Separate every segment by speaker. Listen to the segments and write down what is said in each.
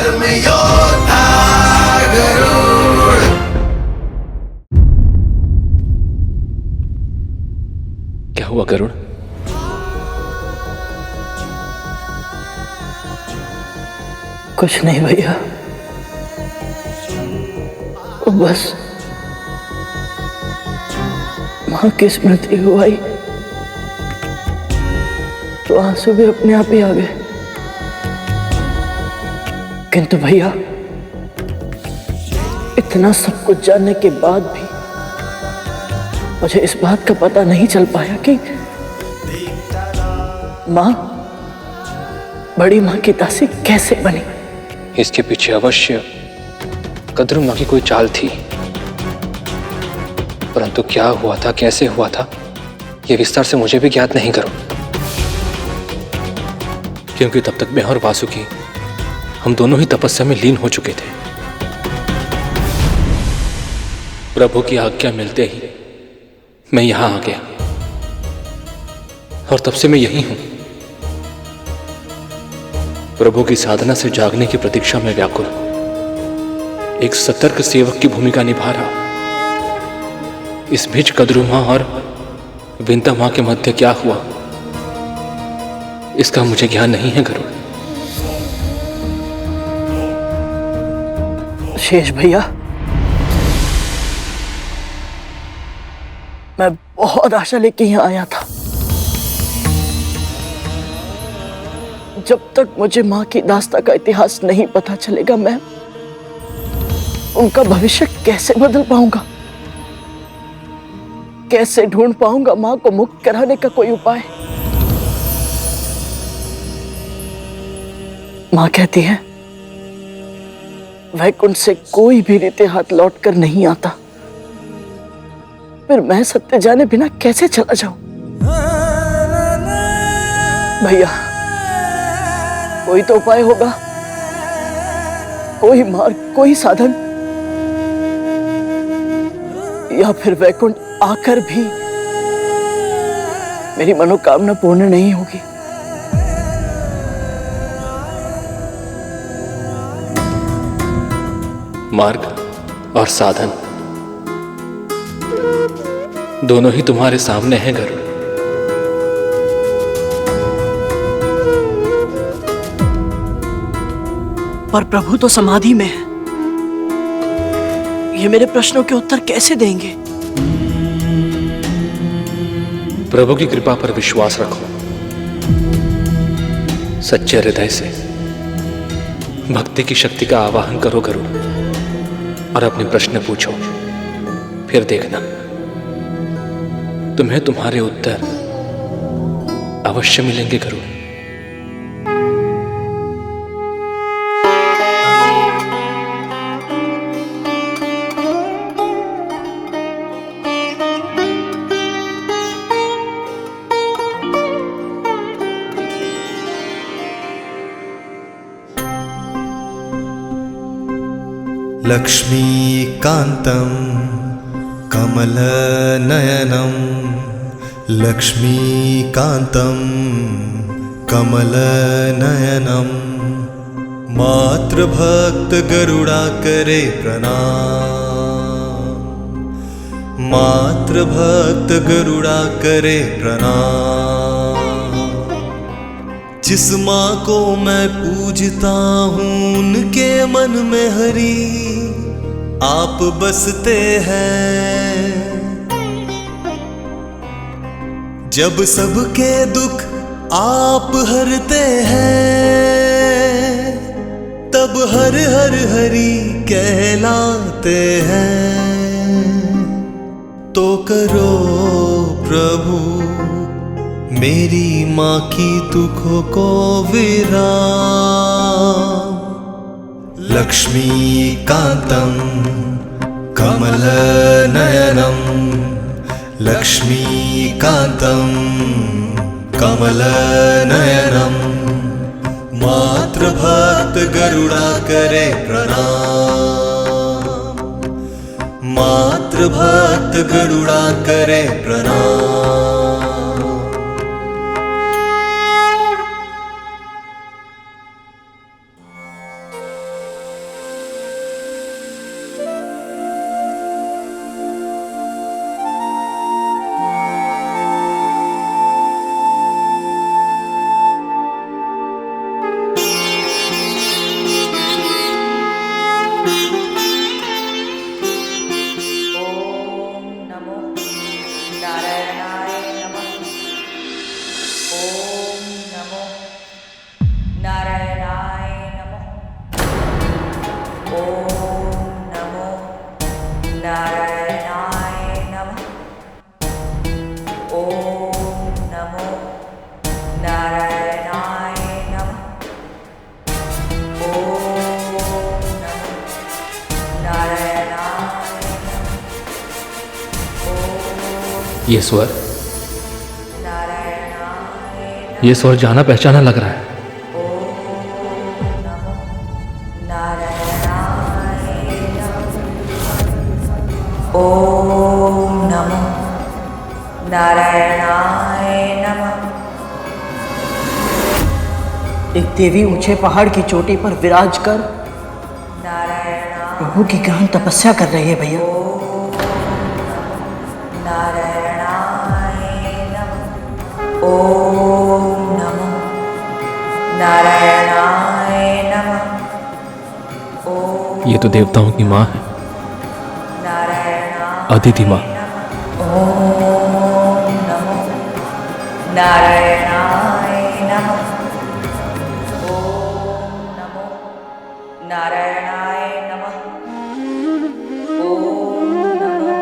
Speaker 1: धर्म योद्धा गरुड़।
Speaker 2: क्या हुआ गरुड़?
Speaker 3: कुछ नहीं भैया, बस मां की स्मृति को आई तो आंसू भी अपने आप ही आ गए। किंतु भैया, इतना सब कुछ जानने के बाद भी मुझे इस बात का पता नहीं चल पाया कि मां बड़ी मां की दासी कैसे बनी।
Speaker 2: इसके पीछे अवश्य कद्रू मां की कोई चाल थी, परंतु क्या हुआ था, कैसे हुआ था, यह विस्तार से मुझे भी ज्ञात नहीं करो, क्योंकि तब तक मैं और वासुकी हम दोनों ही तपस्या में लीन हो चुके थे। प्रभु की आज्ञा मिलते ही मैं यहां आ गया और तब से मैं यही हूं। प्रभु की साधना से जागने की प्रतीक्षा में व्याकुल, एक सतर्क सेवक की भूमिका निभा रहा। इस बीच कद्रू मां और विंता मां के मध्य क्या हुआ, इसका मुझे ज्ञान नहीं है गरुड़।
Speaker 3: शेष भैया, मैं बहुत आशा लेके यहाँ आया था। जब तक मुझे मां की दास्ता का इतिहास नहीं पता चलेगा, मैं उनका भविष्य कैसे बदल पाऊंगा, कैसे ढूंढ पाऊंगा मां को मुक्त कराने का कोई उपाय। मां कहती है वैकुंठ से कोई भी रीते हाथ लौट कर नहीं आता, फिर मैं सत्य जाने बिना कैसे चला जाऊं। भैया, कोई तो उपाय होगा, कोई मार्ग, कोई साधन, या फिर वैकुंठ आकर भी मेरी मनोकामना पूर्ण नहीं होगी।
Speaker 2: मार्ग और साधन दोनों ही तुम्हारे सामने हैं गरुड़।
Speaker 3: पर प्रभु तो समाधि में है, ये मेरे प्रश्नों के उत्तर कैसे देंगे?
Speaker 2: प्रभु की कृपा पर विश्वास रखो, सच्चे हृदय से भक्ति की शक्ति का आवाहन करो गरुड़, और अपने प्रश्न पूछो। फिर देखना, तुम्हें तुम्हारे उत्तर अवश्य मिलेंगे गरुड़।
Speaker 1: लक्ष्मीकान्तं कमलनयनं, लक्ष्मीकान्तं कमलनयनं, मातृभक्त गरुड़ा करे प्रणाम, मातृभक्त गरुड़ा करे प्रणाम। जिस माँ को मैं पूजता हूँ, उनके मन में हरि आप बसते हैं। जब सबके दुख आप हरते हैं, तब हर हर हरि कहलाते हैं। तो करो प्रभु मेरी माँ की दुखों को विराम। लक्ष्मीकान्तं कमलनयनं, लक्ष्मीकान्तं कमलनयनं, मातृभक्त गरुड़ा करे प्रणाम, मातृभक्त गरुड़ा करे प्रणाम।
Speaker 4: नमो नारायणाय नमः। ओम नमो नारायणाय नमः। ओम नमो नारायणाय नमः।
Speaker 2: ये स्वर
Speaker 4: नारायणाय
Speaker 2: ये स्वर जाना पहचाना लग रहा है।
Speaker 4: ओम नमो नारायणाय नमः।
Speaker 3: एक देवी ऊंचे पहाड़ की चोटी पर विराज कर
Speaker 4: नारायणाय
Speaker 3: प्रभु की गहन तपस्या कर रही है भैया।
Speaker 4: नारायणाय नमः। ओम नमो नारायणाय नमः। ओम
Speaker 2: ये तो देवताओं की माँ है,
Speaker 4: नारायणाय
Speaker 2: अदिति माँ।
Speaker 4: ओम नमो नारायणाय नमः। ओम नमो नारायणाय नमः। ओम नमो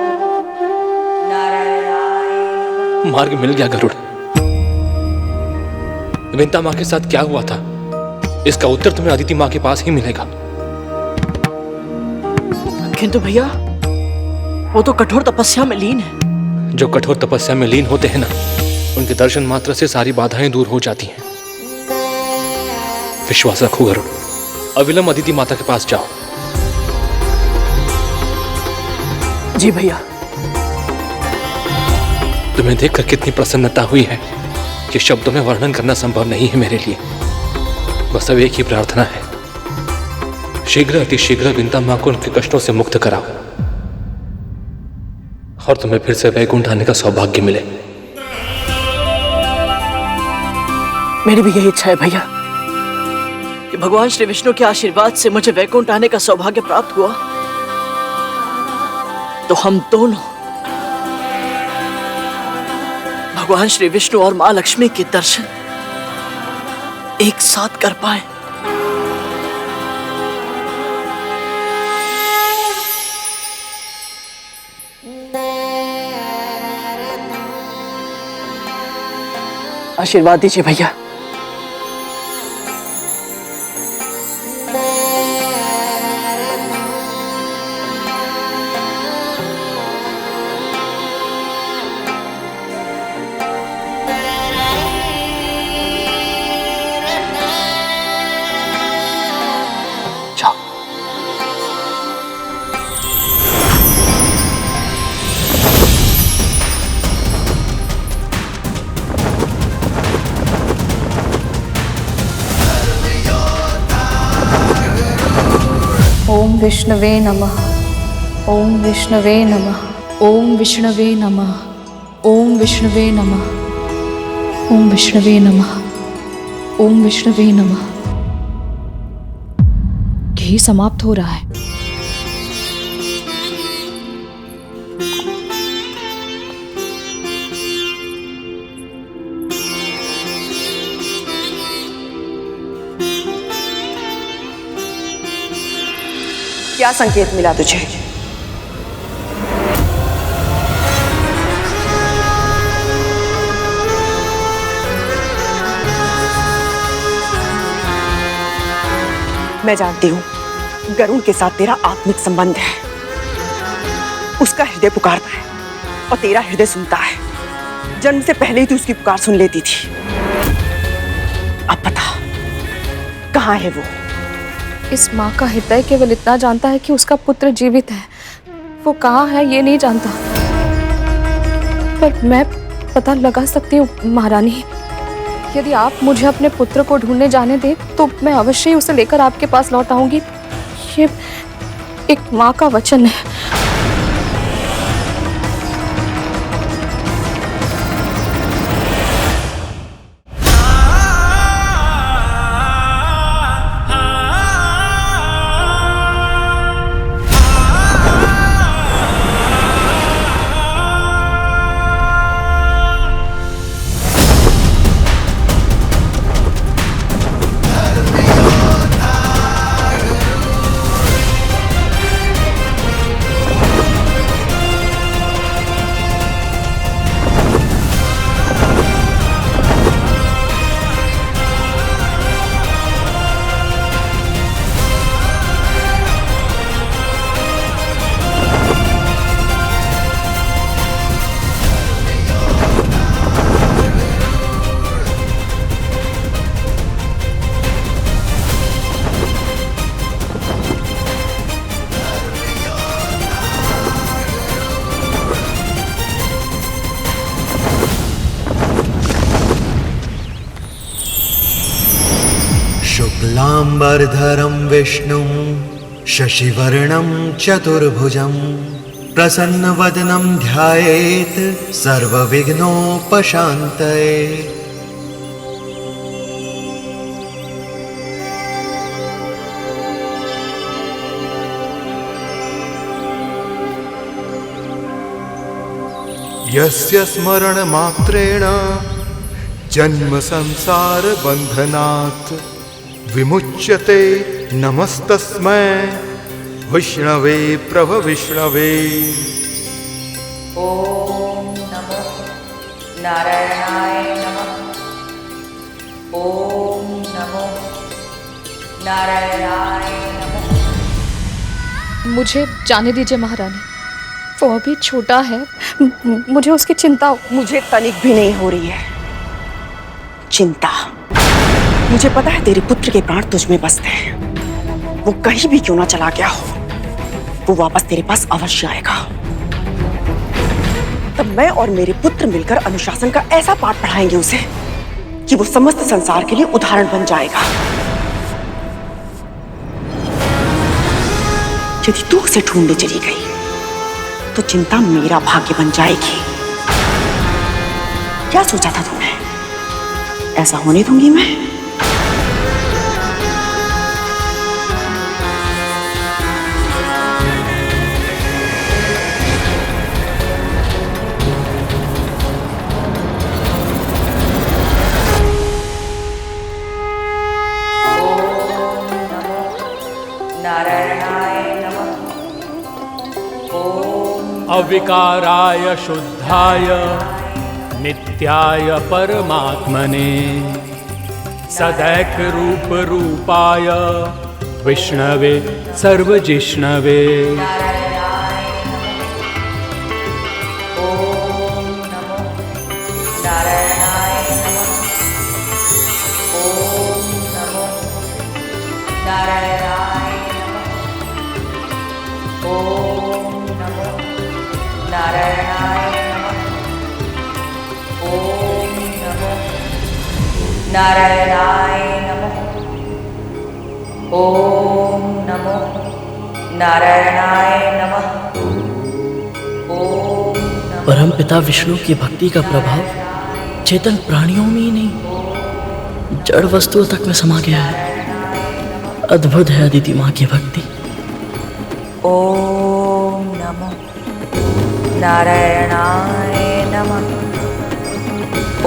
Speaker 4: नारायणाय नमः।
Speaker 2: मार्ग मिल गया गरुड़। विंता माँ के साथ क्या हुआ था, इसका उत्तर तुम्हें अदिति माँ के पास ही मिलेगा।
Speaker 3: किंतु भैया वो तो कठोर तपस्या में लीन है।
Speaker 2: जो कठोर तपस्या में लीन होते हैं ना, उनके दर्शन मात्र से सारी बाधाएं दूर हो जाती हैं। विश्वास रखो गरुड़, अविलंब अदिति माता के पास जाओ।
Speaker 3: जी भैया।
Speaker 2: तुम्हें देखकर कितनी प्रसन्नता हुई है कि शब्दों में वर्णन करना संभव नहीं है मेरे लिए। बस अब एक ही प्रार्थना है, शीघ्र अतिशीघ्र विंता माँ को उनके कष्टों से मुक्त कराओ और तुम्हें फिर से वैकुंठ आने का सौभाग्य मिले।
Speaker 3: मेरी भी यही इच्छा है भैया कि भगवान श्री विष्णु के आशीर्वाद से मुझे वैकुंठ आने का सौभाग्य प्राप्त हुआ तो हम दोनों भगवान श्री विष्णु और मां लक्ष्मी के दर्शन एक साथ कर पाए। आशीर्वाद दीजिए भैया।
Speaker 2: जाओ।
Speaker 5: ओम विष्णवे नमः। ओम विष्णवे नमः। ओम विष्णवे नमः। ओम विष्णवे नमः। ओम विष्णवे नमः। ओम विष्णवे नमः। घी समाप्त हो रहा है।
Speaker 3: क्या संकेत मिला तुझे?
Speaker 6: मैं जानती हूं गरुड़ के साथ तेरा आत्मिक संबंध है। उसका हृदय पुकारता है और तेरा हृदय सुनता है। जन्म से पहले ही तू उसकी पुकार सुन लेती थी। अब बता कहां है वो?
Speaker 5: इस माँ का हृदय केवल इतना जानता है कि उसका पुत्र जीवित है। वो कहाँ है ये नहीं जानता, पर मैं पता लगा सकती हूँ महारानी। यदि आप मुझे अपने पुत्र को ढूंढने जाने दें तो मैं अवश्य ही उसे लेकर आपके पास लौट आऊंगी। ये एक माँ का वचन है।
Speaker 1: शुक्लाम्बरधरं विष्णुं शशिवर्णं चतुर्भुजं प्रसन्नवदनं ध्यायेत् सर्वविघ्नोपशान्तये।
Speaker 7: यस्य स्मरणमात्रेण जन्म संसार बंधनात् विमुच्यते नमस्तस्मै विष्णवे प्रभ विष्णवे।
Speaker 4: ॐ नमो नारायणाय नमः। ॐ नमो नारायणाय नमः।
Speaker 5: मुझे जाने दीजिए महारानी, वो अभी छोटा है, मुझे उसकी चिंता।
Speaker 6: मुझे तनिक भी नहीं हो रही है चिंता। मुझे पता है तेरे पुत्र के प्राण तुझ में बसते हैं। वो कहीं भी क्यों ना चला गया हो, वो वापस तेरे पास अवश्य आएगा। तब मैं और मेरे पुत्र मिलकर अनुशासन का ऐसा पाठ पढ़ाएंगे उसे कि वो समस्त संसार के लिए उदाहरण बन जाएगा। यदि तू उसे ढूंढने चली गई तो चिंता मेरा भाग्य बन जाएगी। क्या सोचा था तूने? ऐसा होने दूंगी मैं?
Speaker 4: नारायणाय नमः।
Speaker 2: अविकाराय शुद्धाय नित्याय परमात्मने सदैक रूप रूपाय विष्णवे सर्वजिष्णवे।
Speaker 4: नारायणाय नमः। ओम नमो नारायणाय नमः। ओम नमो
Speaker 3: परम पिता विष्णु की भक्ति का प्रभाव चेतन प्राणियों में ही नहीं, जड़ वस्तुओं तक में समा गया है। अद्भुत है अदिति माँ की भक्ति।
Speaker 4: ओम नमो नारायणाय नमः।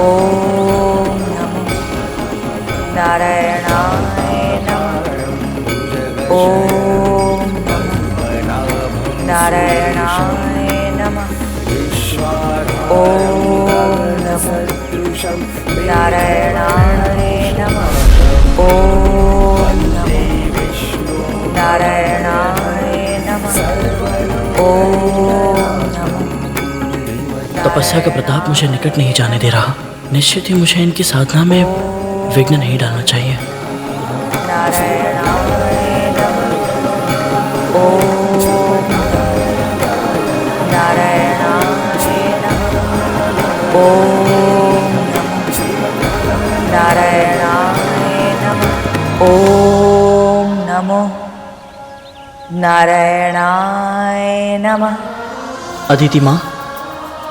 Speaker 4: ओम नमो नारायणाय नमः। ओम नमो नारायणाय नमः। ओम नमो नारायणाय नमः। ओम नमो नारायणाय नमः। ओम नमो।
Speaker 3: तपस्या का प्रताप मुझे निकट नहीं जाने दे रहा। निश्चित ही मुझे इनकी साधना में विघ्न नहीं डालना चाहिए।
Speaker 4: नारायणाय नमः। ओम नारायणाय नमः। ओम नारायणाय नमः। ओम नमो नारायणाय नमः।
Speaker 3: अदिति माँ,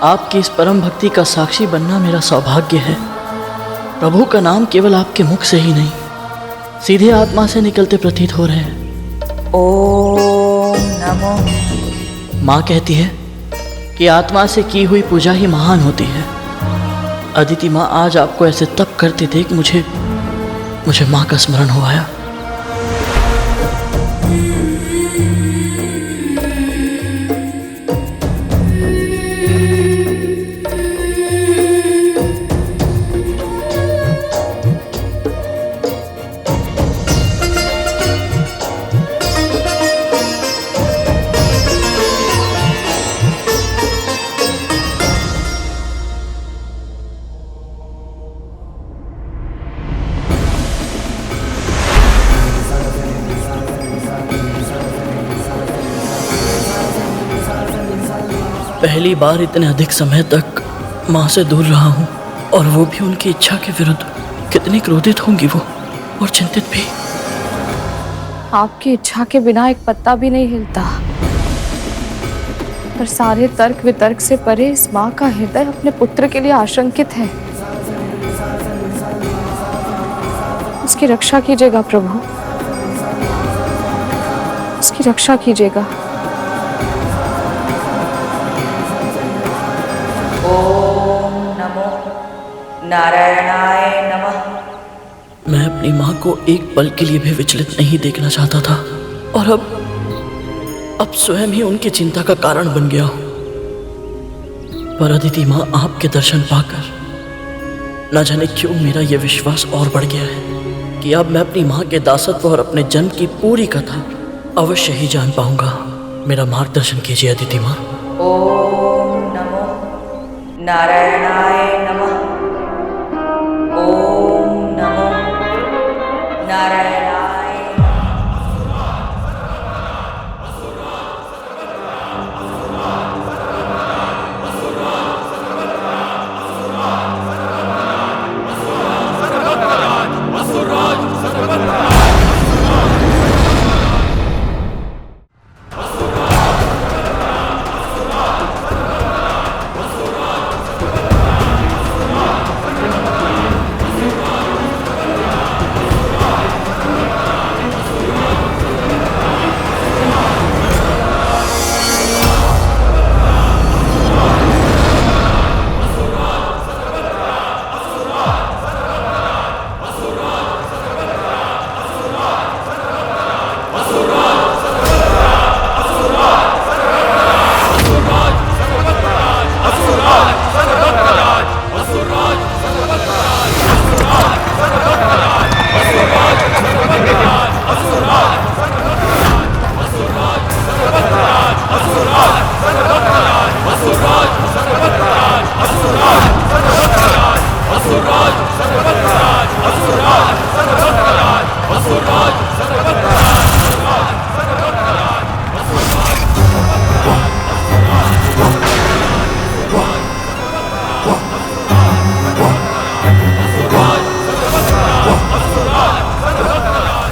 Speaker 3: आपकी इस परम भक्ति का साक्षी बनना मेरा सौभाग्य है। प्रभु का नाम केवल आपके मुख से ही नहीं, सीधे आत्मा से निकलते प्रतीत हो रहे हैं।
Speaker 4: ओम नमो।
Speaker 3: माँ कहती है कि आत्मा से की हुई पूजा ही महान होती है। अदिति माँ, आज आपको ऐसे तप करते देख मुझे माँ का स्मरण हो आया। पहली बार इतने अधिक समय तक माँ से दूर रहा हूँ, और वो भी उनकी इच्छा के विरुद्ध। कितनी क्रोधित होंगी वो, और चिंतित भी।
Speaker 5: आपकी इच्छा के बिना एक पत्ता भी नहीं हिलता। पर सारे तर्क वितर्क से परे इस माँ का हृदय अपने पुत्र के लिए आशंकित है। उसकी रक्षा कीजिएगा प्रभु, उसकी रक्षा कीजिएगा।
Speaker 4: ओम नमो नारायणाय नमः।
Speaker 3: मैं अपनी माँ को एक पल के लिए भी विचलित नहीं देखना चाहता था और अब स्वयं ही उनकी चिंता का कारण बन गया हूँ। पर अदिति माँ, आपके दर्शन पाकर न जाने क्यों मेरा यह विश्वास और बढ़ गया है कि अब मैं अपनी माँ के दासत्व और अपने जन्म की पूरी कथा अवश्य ही जान पाऊंगा। मेरा मार्गदर्शन कीजिए अदिति माँ।
Speaker 4: ओम नमो नारायणाय नमः। ओम नमो नारायणाय।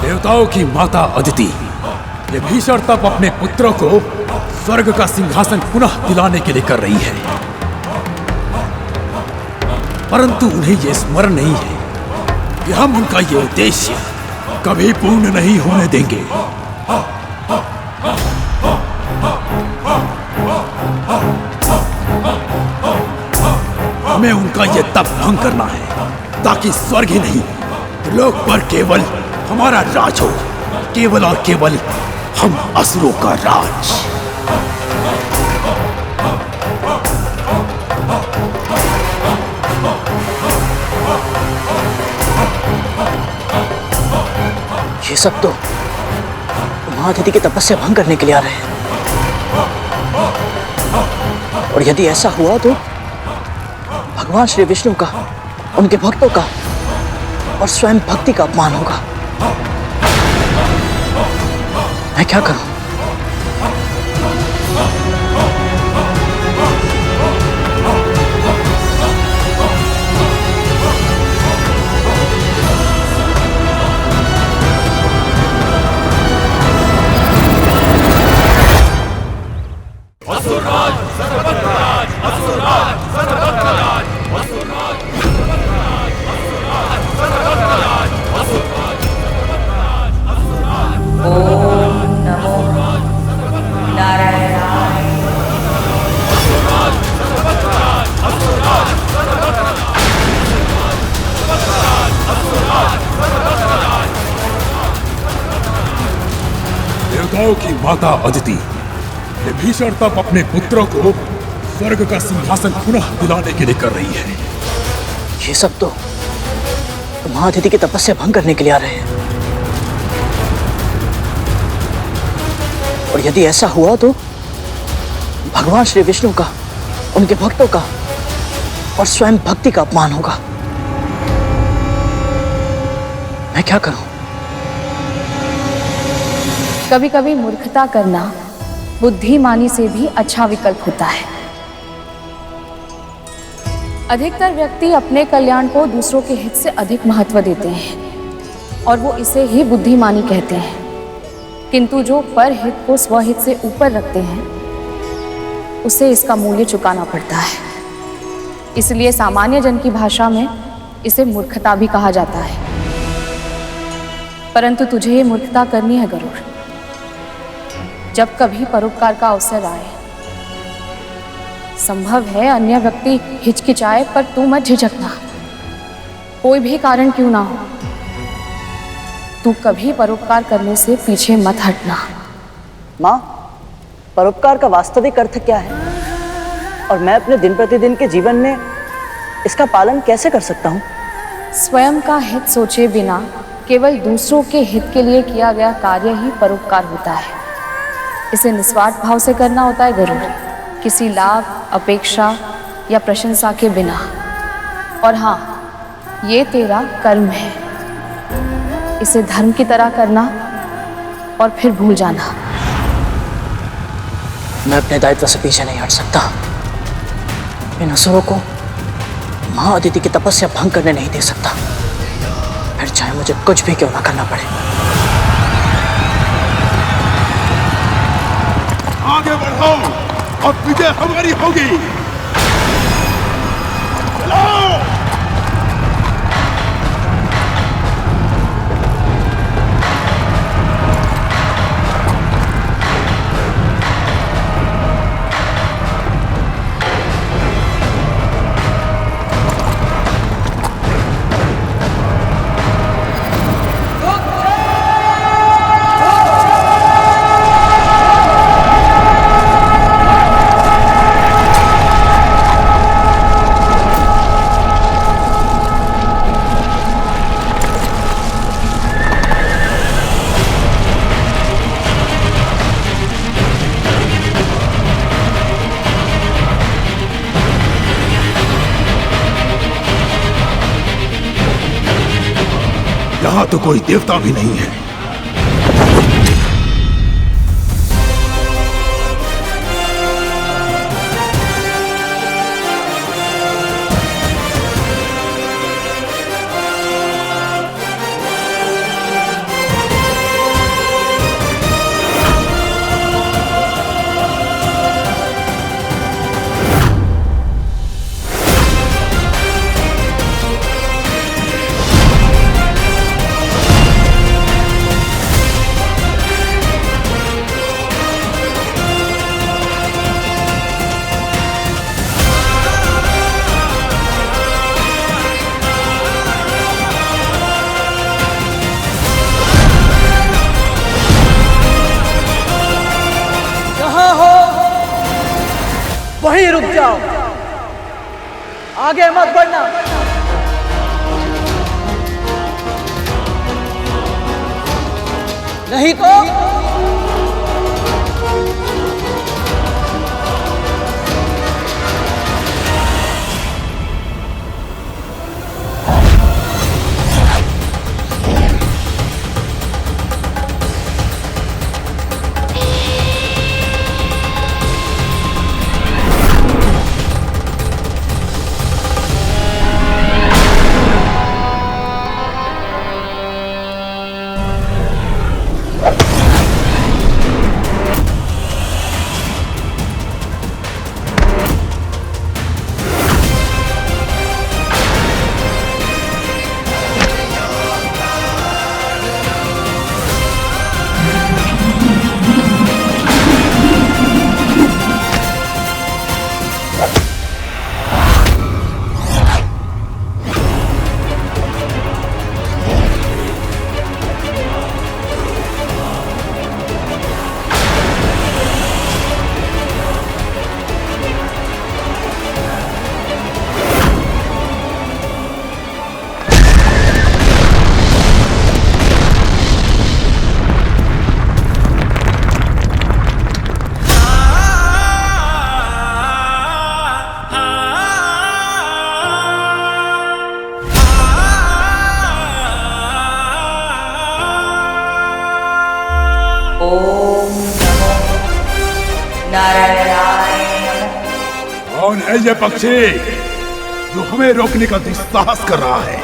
Speaker 8: देवताओं की माता अदिति विभीषण तब अपने पुत्रों को स्वर्ग का सिंहासन पुनः दिलाने के लिए कर रही है, परंतु उन्हें यह स्मरण नहीं है कि हम उनका ये उद्देश्य कभी पूर्ण नहीं होने देंगे। हमें उनका ये तप भंग करना है ताकि स्वर्ग ही नहीं लोक पर केवल हमारा राज हो, केवल और केवल हम असुरों का राज।
Speaker 3: ये सब तो महाअदिति की तपस्या भंग करने के लिए आ रहे हैं, और यदि ऐसा हुआ तो भगवान श्री विष्णु का, उनके भक्तों का और स्वयं भक्ति का अपमान होगा। मैं क्या करूं?
Speaker 8: देवताओं की माता अदिति विभीषण तब अपने पुत्रों को स्वर्ग का सिंहासन पुनः दिलाने के लिए कर रही है।
Speaker 3: ये सब तो महाअदिति की तपस्या भंग करने के लिए आ रहे हैं, और यदि ऐसा हुआ तो भगवान श्री विष्णु का, उनके भक्तों का और स्वयं भक्ति का अपमान होगा। मैं क्या करूं?
Speaker 5: कभी कभी मूर्खता करना बुद्धिमानी से भी अच्छा विकल्प होता है। अधिकतर व्यक्ति अपने कल्याण को दूसरों के हित से अधिक महत्व देते हैं और वो इसे ही बुद्धिमानी कहते हैं। किंतु जो परहित को स्वहित से ऊपर रखते हैं उसे इसका मूल्य चुकाना पड़ता है। इसलिए सामान्य जन की भाषा में इसे मूर्खता भी कहा जाता है। परंतु तुझे ये मूर्खता करनी है गरुड़। जब कभी परोपकार का अवसर आए, संभव है अन्य व्यक्ति हिचकिचाए, पर तू मत झिझकना। कोई भी कारण क्यों ना हो, तू कभी परोपकार करने से पीछे मत हटना।
Speaker 3: माँ, परोपकार का वास्तविक अर्थ क्या है और मैं अपने दिन प्रतिदिन के जीवन में इसका पालन कैसे कर सकता हूँ?
Speaker 5: स्वयं का हित सोचे बिना केवल दूसरों के हित के लिए किया गया कार्य ही परोपकार होता है। इसे निस्वार्थ भाव से करना होता है गरुड़, किसी लाभ, अपेक्षा या प्रशंसा के बिना। और हाँ, ये तेरा कर्म है, इसे धर्म की तरह करना और फिर भूल जाना।
Speaker 3: मैं अपने दायित्व से पीछे नहीं हट सकता। इन असुरों को महाअदिति की तपस्या भंग करने नहीं दे सकता, फिर चाहे मुझे कुछ भी क्यों ना करना पड़े।
Speaker 8: आगे बढ़ो और विजय हमारी होगी। चलो! यहाँ तो कोई देवता भी नहीं है।
Speaker 3: वहीं रुक जाओ, आगे मत बढ़ना। नहीं तो
Speaker 4: ओम नमो नारायणाय नमः।
Speaker 8: कौन है ये पक्षी जो हमें रोकने का दुस्साहस कर रहा है?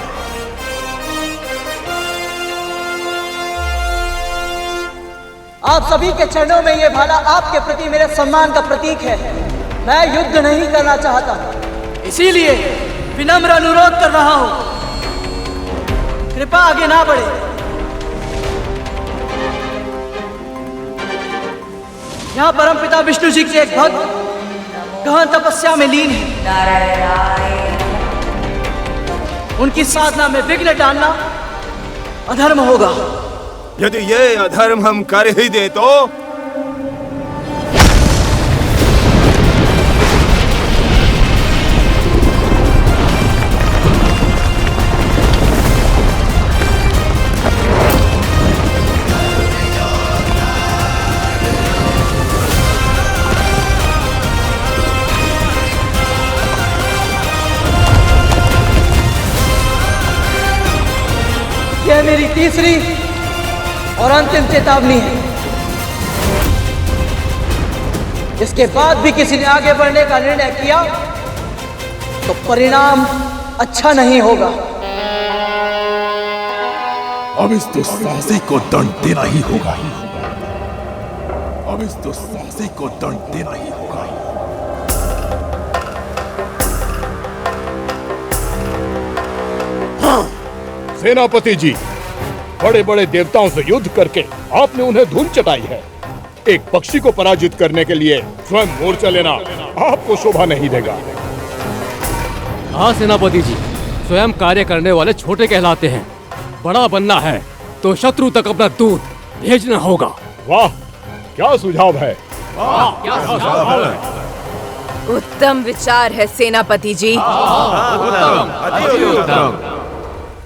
Speaker 3: आप सभी के चरणों में ये भाला आपके प्रति मेरे सम्मान का प्रतीक है। मैं युद्ध नहीं करना चाहता, इसीलिए विनम्र अनुरोध कर रहा हूं, कृपा आगे ना बढ़े। यहाँ परमपिता विष्णु जी के एक भक्त गहन तपस्या में लीन है। उनकी साधना में विघ्न डालना अधर्म होगा।
Speaker 9: यदि ये अधर्म हम कर ही दे तो
Speaker 3: यह मेरी तीसरी और अंतिम चेतावनी है। इसके बाद भी किसी ने आगे बढ़ने का निर्णय किया तो परिणाम अच्छा नहीं होगा।
Speaker 8: अब इस दुस्साहसी को दंड देना ही होगा। अब इस दुस्साहसी को दंड देना ही होगा।
Speaker 10: सेनापति जी, बड़े बड़े देवताओं से युद्ध करके आपने उन्हें धूल चटाई है। एक पक्षी को पराजित करने के लिए स्वयं मोर्चा लेना आपको शोभा नहीं देगा।
Speaker 11: हाँ सेनापति जी, स्वयं कार्य करने वाले छोटे कहलाते हैं। बड़ा बनना है तो शत्रु तक अपना दूत भेजना होगा।
Speaker 10: वाह, क्या सुझाव है।
Speaker 12: उत्तम विचार है सेनापति जी।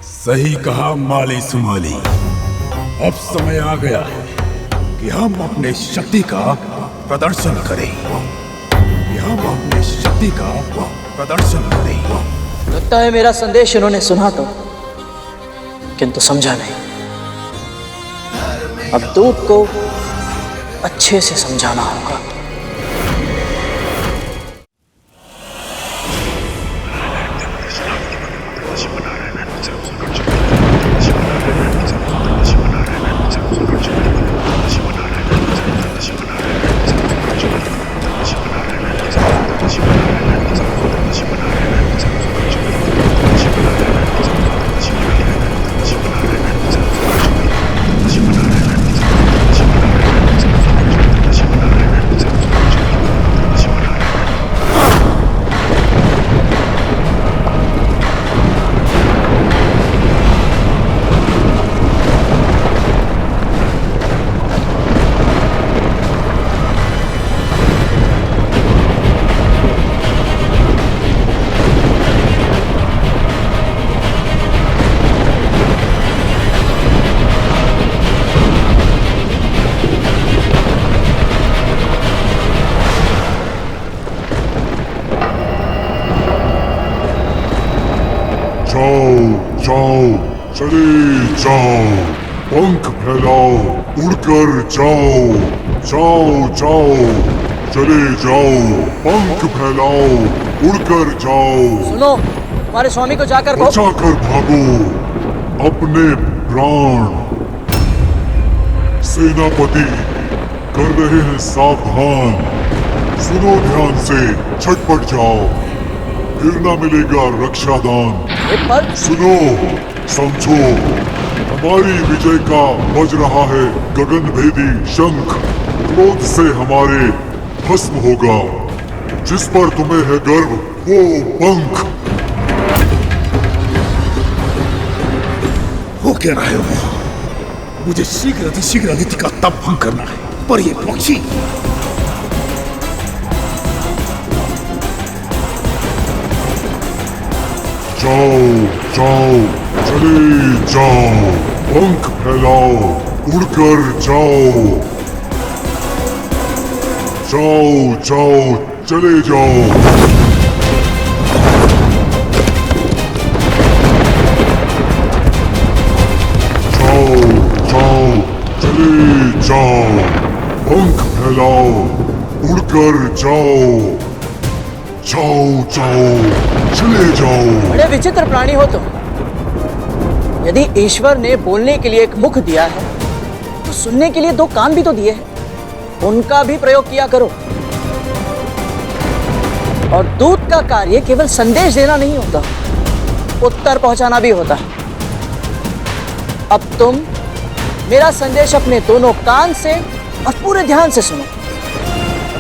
Speaker 8: सही कहा माली सुमाली। अब समय आ गया है कि हम अपने शक्ति का प्रदर्शन करें।
Speaker 3: लगता है मेरा संदेश इन्होंने सुना तो, किंतु समझा नहीं। अब दूत को अच्छे से समझाना होगा।
Speaker 13: चले जाओ, पंख फैलाओ, उड़कर जाओ, जाओ जाओ, चले जाओ, पंख फैलाओ, उड़कर जाओ।
Speaker 3: सुनो, हमारे स्वामी को जाकर
Speaker 13: बचाकर भागो अपने प्राण। सेनापति कर रहे हैं सावधान, सुनो ध्यान से, झटपट जाओ, फिर ना मिलेगा रक्षादान। सुनो, समझो, हमारी विजय का बज रहा है गगनभेदी शंख। क्रोध से हमारे भस्म होगा, जिस पर तुम्हें है गर्व वो पंख।
Speaker 8: वो कह रहे हो मुझे शीघ्र अतिथि का तप भंग करना है, पर ये पक्षी
Speaker 13: जाओ जाओ, चले जाओ, पंख फैलाओ, उड़कर जाओ, जाओ जाओ, चले जाओ। जाओ जाओ, चले जाओ, पंख फैलाओ, उड़कर जाओ, जाओ जाओ, चले जाओ।
Speaker 3: बड़े विचित्र प्राणी हो तुम। यदि ईश्वर ने बोलने के लिए एक मुख दिया है तो सुनने के लिए 2 कान भी तो दिए हैं, उनका भी प्रयोग किया करो। और दूत का कार्य केवल संदेश देना नहीं होता, उत्तर पहुंचाना भी होता है। अब तुम मेरा संदेश अपने दोनों कान से और पूरे ध्यान से सुनो।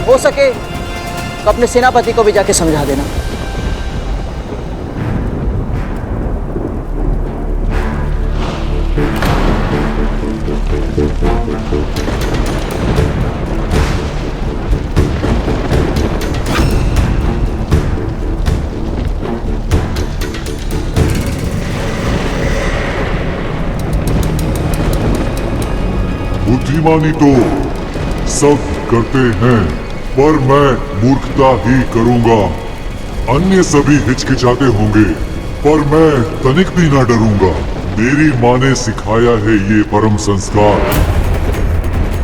Speaker 3: हो सके तो अपने सेनापति को भी जाके समझा देना।
Speaker 13: बुद्धिमानी तो सब करते हैं, पर मैं मूर्खता ही करूंगा। अन्य सभी हिचकिचाते होंगे, पर मैं तनिक भी ना डरूंगा। मेरी माँ ने सिखाया है ये परम संस्कार।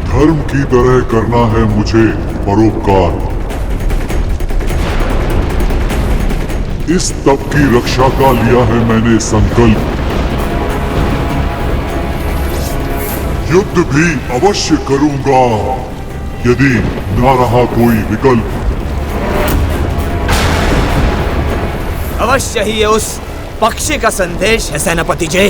Speaker 13: धर्म की तरह करना है मुझे परोपकार। इस तप की रक्षा का लिया है मैंने संकल्प। युद्ध भी अवश्य करूंगा यदि ना रहा कोई विकल्प।
Speaker 9: अवश्य ही ये उस पक्षी का संदेश है सेनापति जी।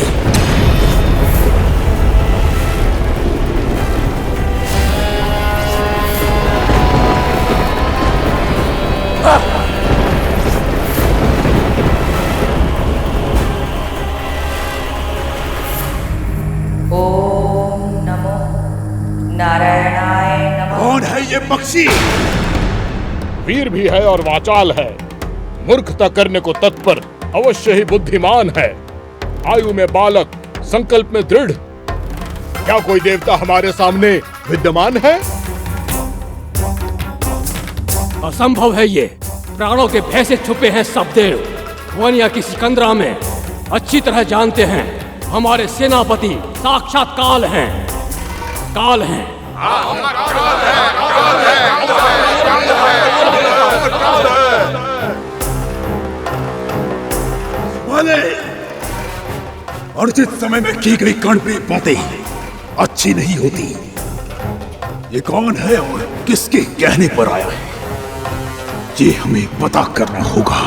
Speaker 8: कौन है ये पक्षी?
Speaker 10: वीर भी है और वाचाल है, मूर्खता करने को तत्पर, अवश्य ही बुद्धिमान है। आयु में बालक, संकल्प में दृढ़। क्या कोई देवता हमारे सामने विद्यमान है?
Speaker 11: असंभव है ये। प्राणों के भय से छुपे हैं सब देव। वनिया की सिकंदरा में अच्छी तरह जानते हैं हमारे सेनापति साक्षात काल हैं। काल हैं।
Speaker 8: अर्जित समय में की गई कर्णप्रिय बातें अच्छी नहीं होती। ये कौन है और किसके कहने पर आया है, ये हमें पता करना होगा।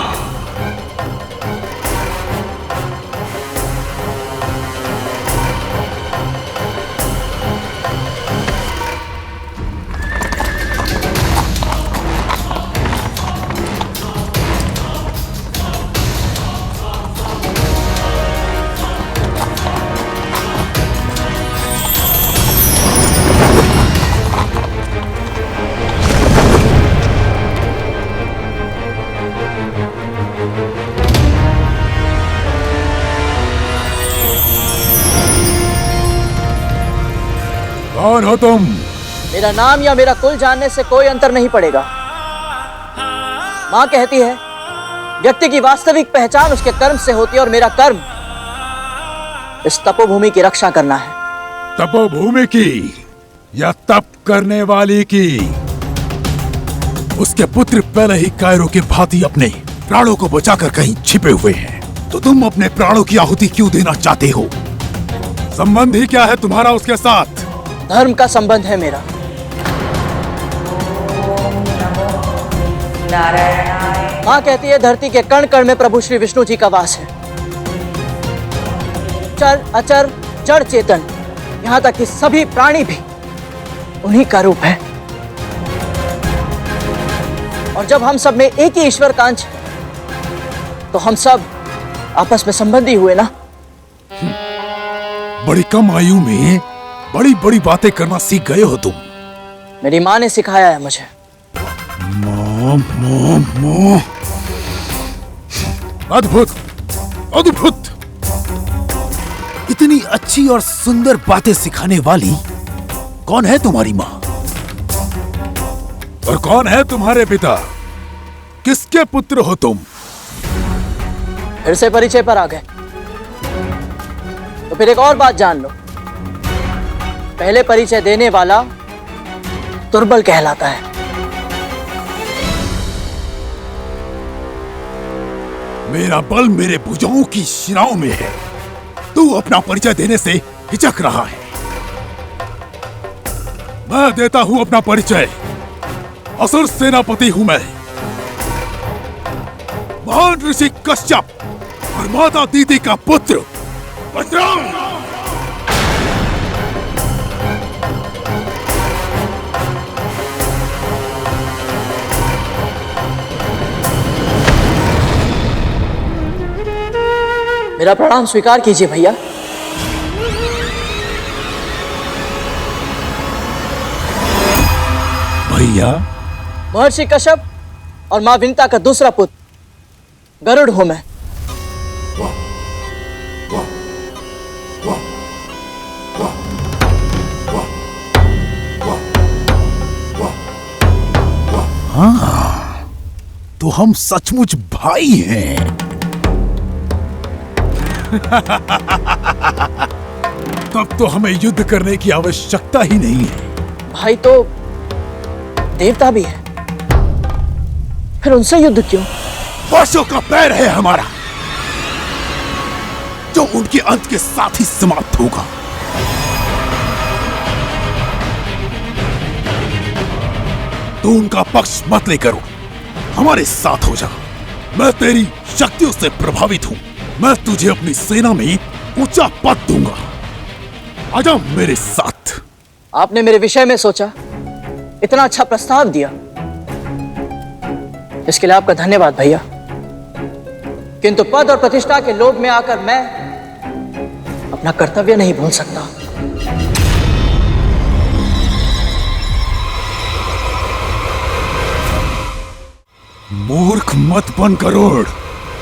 Speaker 8: कौन हो तुम?
Speaker 3: मेरा नाम या मेरा कुल जानने से कोई अंतर नहीं पड़ेगा। माँ कहती है व्यक्ति की वास्तविक पहचान उसके कर्म से होती है, और मेरा कर्म इस तपोभूमि की रक्षा करना है।
Speaker 8: तपोभूमि की या तप करने वाली की? उसके पुत्र पहले ही कायरों के भांति अपने प्राणों को बचाकर कहीं छिपे हुए हैं, तो तुम अपने प्राणों की आहुति क्यों देना चाहते हो? संबंध ही क्या है तुम्हारा उसके साथ?
Speaker 3: धर्म का संबंध है मेरा। माँ कहती है धरती के कण कण में प्रभु श्री विष्णु जी का वास है। चर अचर जड़ चेतन, यहाँ तक कि सभी प्राणी भी उन्हीं का रूप है। और जब हम सब में एक ही ईश्वर का अंश है, तो हम सब आपस में संबंधी हुए ना।
Speaker 8: बड़ी कम आयु में बड़ी बड़ी बातें करना सीख गए हो तुम।
Speaker 3: मेरी माँ ने सिखाया है मुझे।
Speaker 8: माँ। अद्भुत अद्भुत। इतनी अच्छी और सुंदर बातें सिखाने वाली कौन है तुम्हारी माँ? और कौन है तुम्हारे पिता? किसके पुत्र हो तुम?
Speaker 3: फिर से परिचय पर आ गए, तो फिर एक और बात जान लो। पहले परिचय देने वाला दुर्बल कहलाता है।
Speaker 8: मेरा बल मेरे भुजाओं की शिराओं में है। तू अपना परिचय देने से हिचक रहा है। मैं देता हूं अपना परिचय। असुर सेनापति हूं मैं, महान ऋषि कश्यप और माता दीदी का पुत्र बजरंग।
Speaker 3: मेरा प्रणाम स्वीकार कीजिए भैया।
Speaker 8: भैया?
Speaker 3: महर्षि कश्यप और मां विंता का दूसरा पुत्र गरुड़ हूं मैं।
Speaker 8: हाँ, तो हम सचमुच भाई हैं। तब तो हमें युद्ध करने की आवश्यकता ही नहीं है।
Speaker 3: भाई तो देवता भी है, फिर उनसे युद्ध क्यों?
Speaker 8: वर्षों का पैर है हमारा, जो उनके अंत के साथ ही समाप्त होगा। तो उनका पक्ष मत लेकर हमारे साथ हो जा। मैं तेरी शक्तियों से प्रभावित हूं। मैं तुझे अपनी सेना में ऊंचा पद दूंगा। आजा मेरे साथ।
Speaker 3: आपने मेरे विषय में सोचा, इतना अच्छा प्रस्ताव दिया, इसके लिए आपका धन्यवाद भैया। किंतु पद और प्रतिष्ठा के लोभ में आकर मैं अपना कर्तव्य नहीं भूल सकता।
Speaker 8: मूर्ख मत बन गरुड़।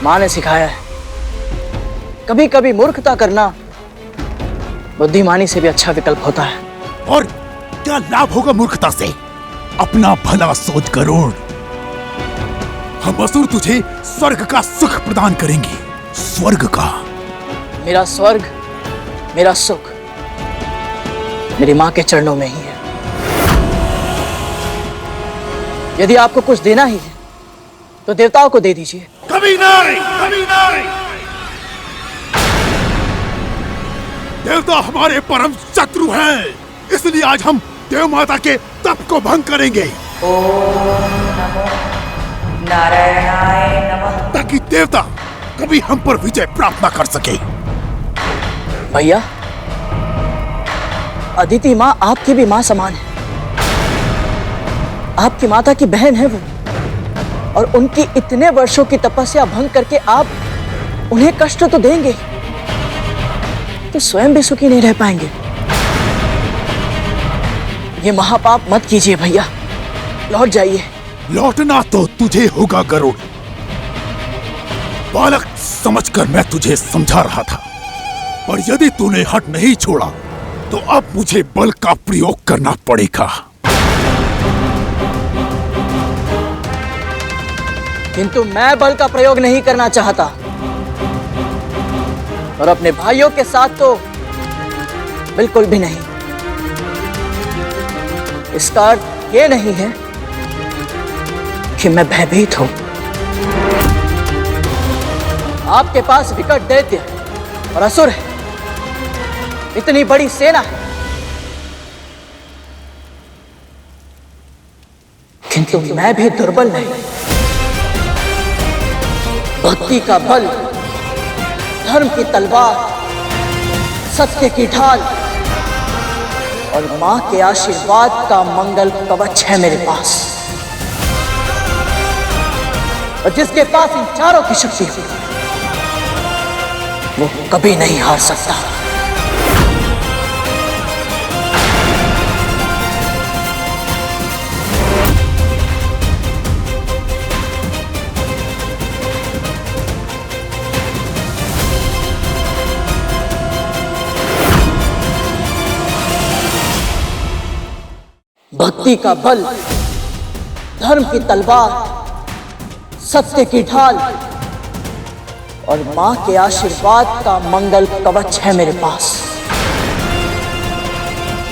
Speaker 3: मां ने सिखाया है, कभी कभी मूर्खता करना बुद्धिमानी से भी अच्छा विकल्प होता है।
Speaker 8: और क्या लाभ होगा मूर्खता से? अपना भला सोच गरुड़। हम असुर तुझे स्वर्ग का सुख प्रदान करेंगे। स्वर्ग का।
Speaker 3: मेरा स्वर्ग, मेरा सुख मेरी मां के चरणों में ही है। यदि आपको कुछ देना ही है तो देवताओं को दे दीजिए।
Speaker 8: कभी नहीं, कभी नहीं। देवता हमारे परम शत्रु हैं, इसलिए आज हम देव माता के तप को भंग करेंगे।
Speaker 4: ओम नमो नारायणाय नमः।
Speaker 8: ताकि देवता कभी हम पर विजय प्राप्त न कर सके।
Speaker 3: भैया, अदिति माँ आपकी भी माँ समान है। आपकी माता की बहन है वो, और उनकी इतने वर्षों की तपस्या भंग करके आप उन्हें कष्ट तो देंगे, तो स्वयं भी सुखी नहीं रह पाएंगे। ये महापाप मत कीजिए भैया, लौट जाइए।
Speaker 8: लौटना तो तुझे होगा गरुड़। बालक समझकर मैं तुझे समझा रहा था, पर यदि तूने हट नहीं छोड़ा तो अब मुझे बल का प्रयोग करना पड़ेगा।
Speaker 3: किंतु मैं बल का प्रयोग नहीं करना चाहता, और अपने भाइयों के साथ तो बिल्कुल भी नहीं। इसका अर्थ ये नहीं है कि मैं भयभीत हूं। आपके पास विकट दैत्य और असुर है, इतनी बड़ी सेना है, किंतु मैं भी दुर्बल नहीं। भक्ति का बल, धर्म की तलवार, सत्य की ढाल और मां के आशीर्वाद का मंगल कवच है मेरे पास। और जिसके पास इन चारों की शक्ति हो, वो कभी नहीं हार सकता। भक्ति का बल, धर्म की तलवार, सत्य की ढाल और मां के आशीर्वाद का मंगल कवच है मेरे पास।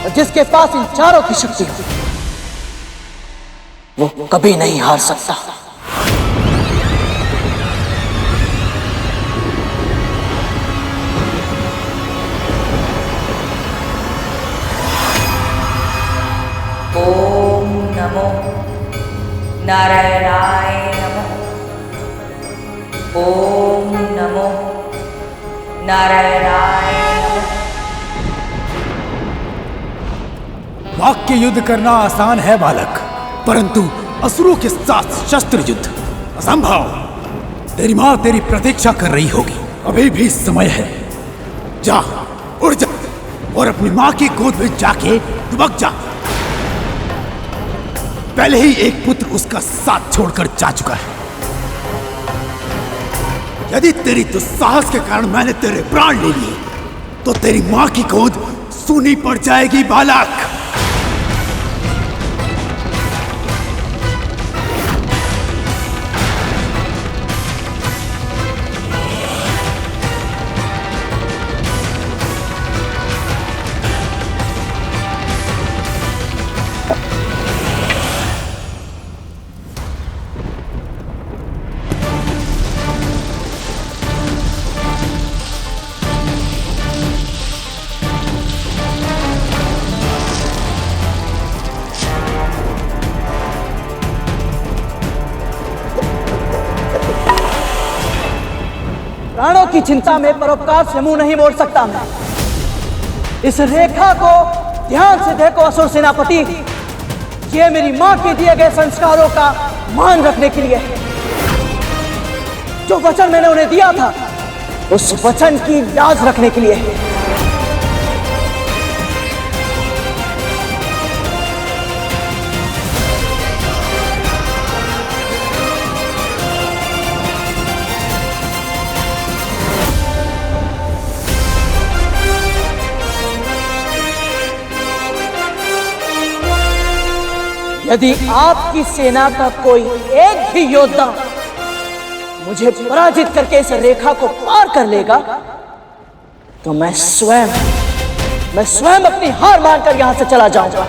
Speaker 3: और जिसके पास इन चारों की शक्ति हो, वो कभी नहीं हार सकता।
Speaker 4: नारायणाय नमः। ओम नमो नारायणाय नमः।
Speaker 8: वाक्य युद्ध करना आसान है बालक, परंतु असुरों के साथ शस्त्र युद्ध असंभव। तेरी माँ तेरी प्रतीक्षा कर रही होगी, अभी भी समय है। जा, उड़ जा और अपनी माँ की गोद में जाके दुबक जा। पहले ही एक पुत्र उसका साथ छोड़कर जा चुका है। यदि तेरी दुस्साहस के कारण मैंने तेरे प्राण ले लिए, तो तेरी माँ की गोद सूनी पड़ जाएगी बालक।
Speaker 3: प्राणों की चिंता में परोपकार से मुंह नहीं मोड़ सकता मैं। इस रेखा को ध्यान से देखो असुर सेनापति, ये मेरी मां के दिए गए संस्कारों का मान रखने के लिए है। जो वचन मैंने उन्हें दिया था, उस वचन की लाज रखने के लिए है। यदि आपकी सेना का कोई एक भी योद्धा मुझे पराजित करके इस रेखा को पार कर लेगा, तो मैं स्वयं अपनी हार मानकर यहां से चला जाऊंगा।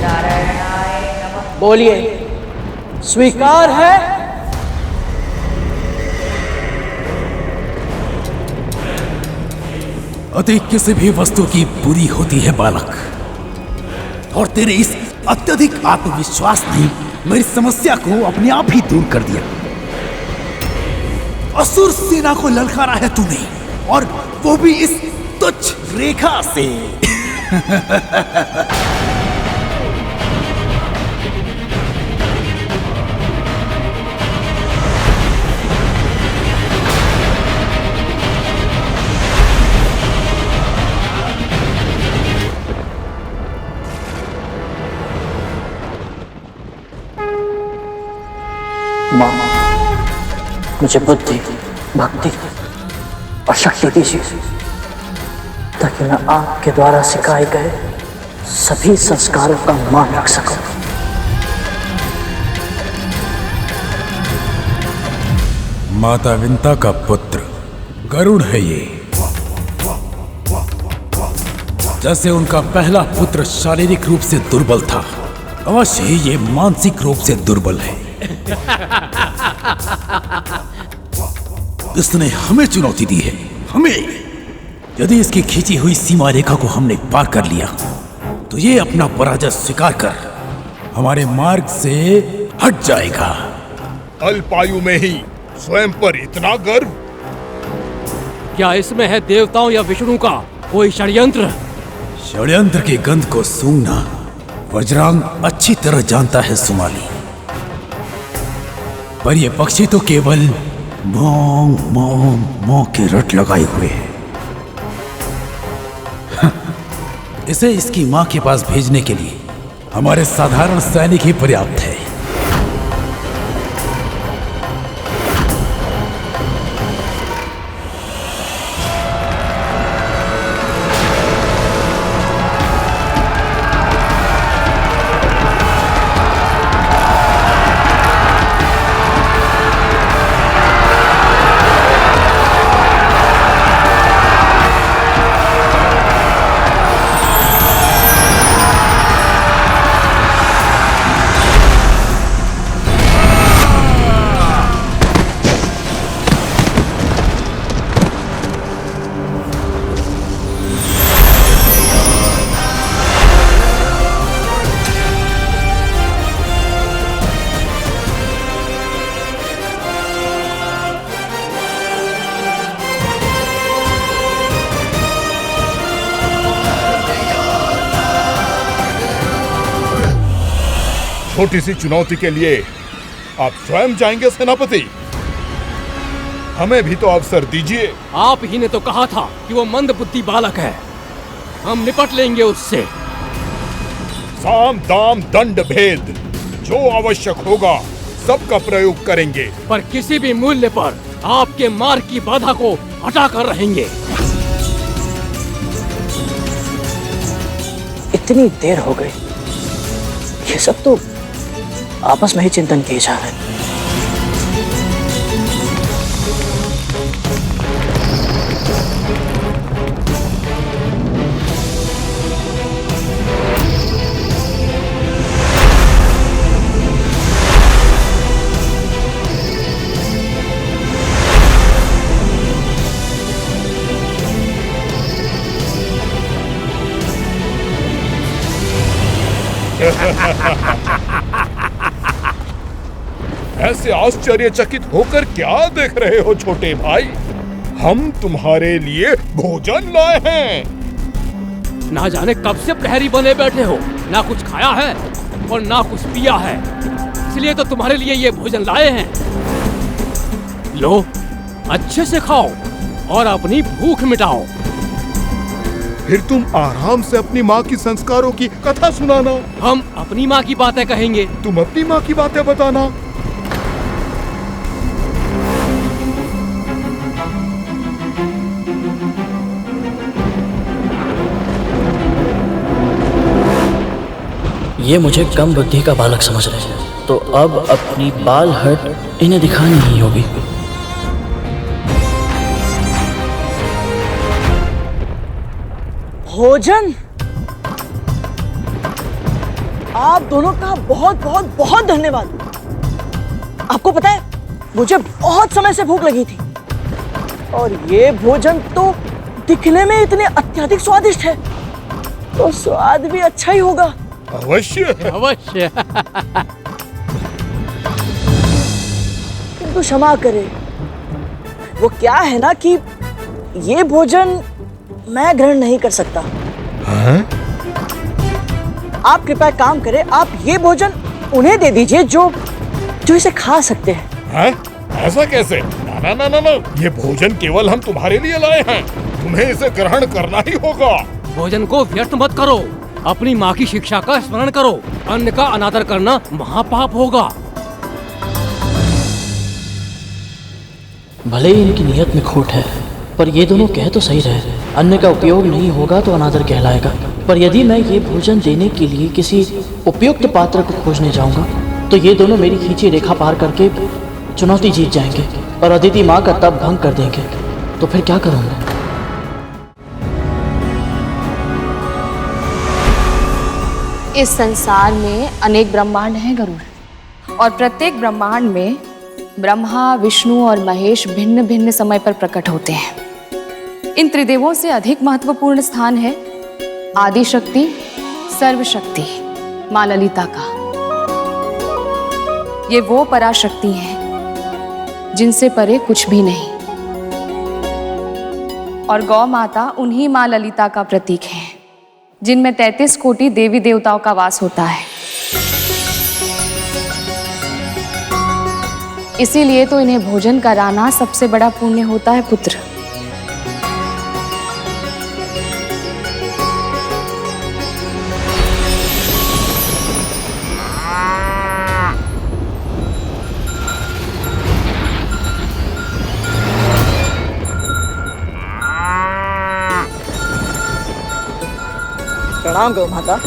Speaker 4: नारायणाय नमः।
Speaker 3: बोलिए, स्वीकार है?
Speaker 8: अति किसी भी वस्तु की बुरी होती है बालक, और तेरे इस अत्यधिक आत्मविश्वास ने मेरी समस्या को अपने आप ही दूर कर दिया। असुर सेना को ललकारा है तूने, और वो भी इस तुच्छ रेखा से।
Speaker 3: मां, मुझे बुद्धि, भक्ति और शक्ति दीजिए, ताकि मैं आपके द्वारा सिखाए गए सभी संस्कारों का मान रख सकूं।
Speaker 8: माता विंता का पुत्र गरुड़ है ये। जैसे उनका पहला पुत्र शारीरिक रूप से दुर्बल था, अवश्य ही ये मानसिक रूप से दुर्बल है। इसने हमें चुनौती दी है, हमें। यदि इसकी खींची हुई सीमा रेखा को हमने पार कर लिया, तो ये अपना पराजय स्वीकार कर हमारे मार्ग से हट जाएगा।
Speaker 10: अल्पायु में ही स्वयं पर इतना गर्व?
Speaker 11: क्या इसमें है देवताओं या विष्णु का कोई षड्यंत्र?
Speaker 8: षड्यंत्र की गंध को सूंघना वज्रांग अच्छी तरह जानता है सुमाली, पर ये पक्षी तो केवल मों मों मों के रट लगाए हुए है। इसे इसकी मां के पास भेजने के लिए हमारे साधारण सैनिक ही पर्याप्त है।
Speaker 10: छोटी सी चुनौती के लिए आप स्वयं जाएंगे सेनापति? हमें भी तो अवसर दीजिए।
Speaker 11: आप ही ने तो कहा था कि वो मंदबुद्धि बालक है, हम निपट लेंगे उससे।
Speaker 10: साम दाम दंड भेद जो आवश्यक होगा सबका प्रयोग करेंगे,
Speaker 11: पर किसी भी मूल्य पर आपके मार्ग की बाधा को हटा कर रहेंगे।
Speaker 3: इतनी देर हो गई, ये सब तो आपस में ही चिंतन किए जा रहे हैं।
Speaker 10: ऐसे आश्चर्यचकित होकर क्या देख रहे हो छोटे भाई? हम तुम्हारे लिए भोजन लाए हैं।
Speaker 11: ना जाने कब से प्रहरी बने बैठे हो, ना कुछ खाया है और ना कुछ पिया है, इसलिए तो तुम्हारे लिए ये भोजन लाए हैं। लो, अच्छे से खाओ और अपनी भूख मिटाओ।
Speaker 10: फिर तुम आराम से अपनी माँ की संस्कारों की कथा सुनाना।
Speaker 11: हम अपनी माँ की बातें कहेंगे,
Speaker 10: तुम अपनी माँ की बातें बताना।
Speaker 3: ये मुझे कम बुद्धि का बालक समझ रहे हैं, तो अब अपनी बाल हट इन्हें दिखानी ही होगी। भोजन, आप दोनों का बहुत बहुत बहुत धन्यवाद। आपको पता है, मुझे बहुत समय से भूख लगी थी और ये भोजन तो दिखने में इतने अत्यधिक स्वादिष्ट है, तो स्वाद भी अच्छा ही होगा।
Speaker 10: अवश्य
Speaker 11: अवश्य।
Speaker 3: किंतु क्षमा करें, वो क्या है ना कि ये भोजन मैं ग्रहण नहीं कर सकता।
Speaker 10: हाँ?
Speaker 3: आप कृपया काम करें, आप ये भोजन उन्हें दे दीजिए जो इसे खा सकते हैं।
Speaker 10: हाँ? ऐसा कैसे? ना ना ना ना ना, ये भोजन केवल हम तुम्हारे लिए लाए हैं, तुम्हें इसे ग्रहण करना ही होगा।
Speaker 11: भोजन को व्यर्थ मत करो, अपनी माँ की शिक्षा का स्मरण करो। अन्न का अनादर करना महापाप होगा।
Speaker 3: भले ही इनकी नियत में खोट है, पर ये दोनों कह तो सही रहे, अन्न का उपयोग नहीं होगा तो अनादर कहलाएगा। पर यदि मैं ये भोजन देने के लिए किसी उपयुक्त पात्र को खोजने जाऊंगा तो ये दोनों मेरी खींची रेखा पार करके चुनौती जीत जाएंगे और अदिति माँ का तप भंग कर देंगे। तो फिर क्या करूंगा?
Speaker 5: इस संसार में अनेक ब्रह्मांड हैं गरुड़, और प्रत्येक ब्रह्मांड में ब्रह्मा, विष्णु और महेश भिन्न भिन्न समय पर प्रकट होते हैं। इन त्रिदेवों से अधिक महत्वपूर्ण स्थान है आदि शक्ति, सर्वशक्ति माँ ललिता का। ये वो पराशक्ति हैं जिनसे परे कुछ भी नहीं, और गौ माता उन्हीं माँ ललिता का प्रतीक है जिनमें 33 कोटि देवी देवताओं का वास होता है। इसीलिए तो इन्हें भोजन कराना सबसे बड़ा पुण्य होता है पुत्र।
Speaker 3: प्रणाम गौ माता।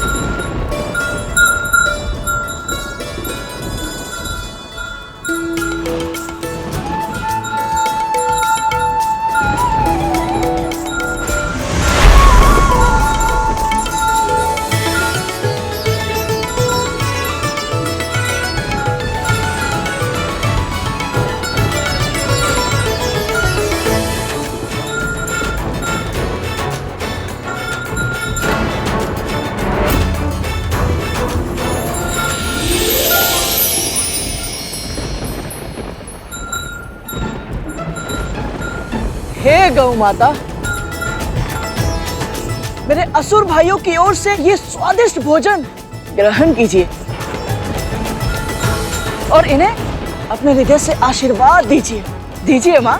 Speaker 3: हे गौ माता, मेरे असुर भाइयों की ओर से ये स्वादिष्ट भोजन ग्रहण कीजिए। और इन्हें अपने हृदय से आशीर्वाद दीजिए। दीजिए माँ।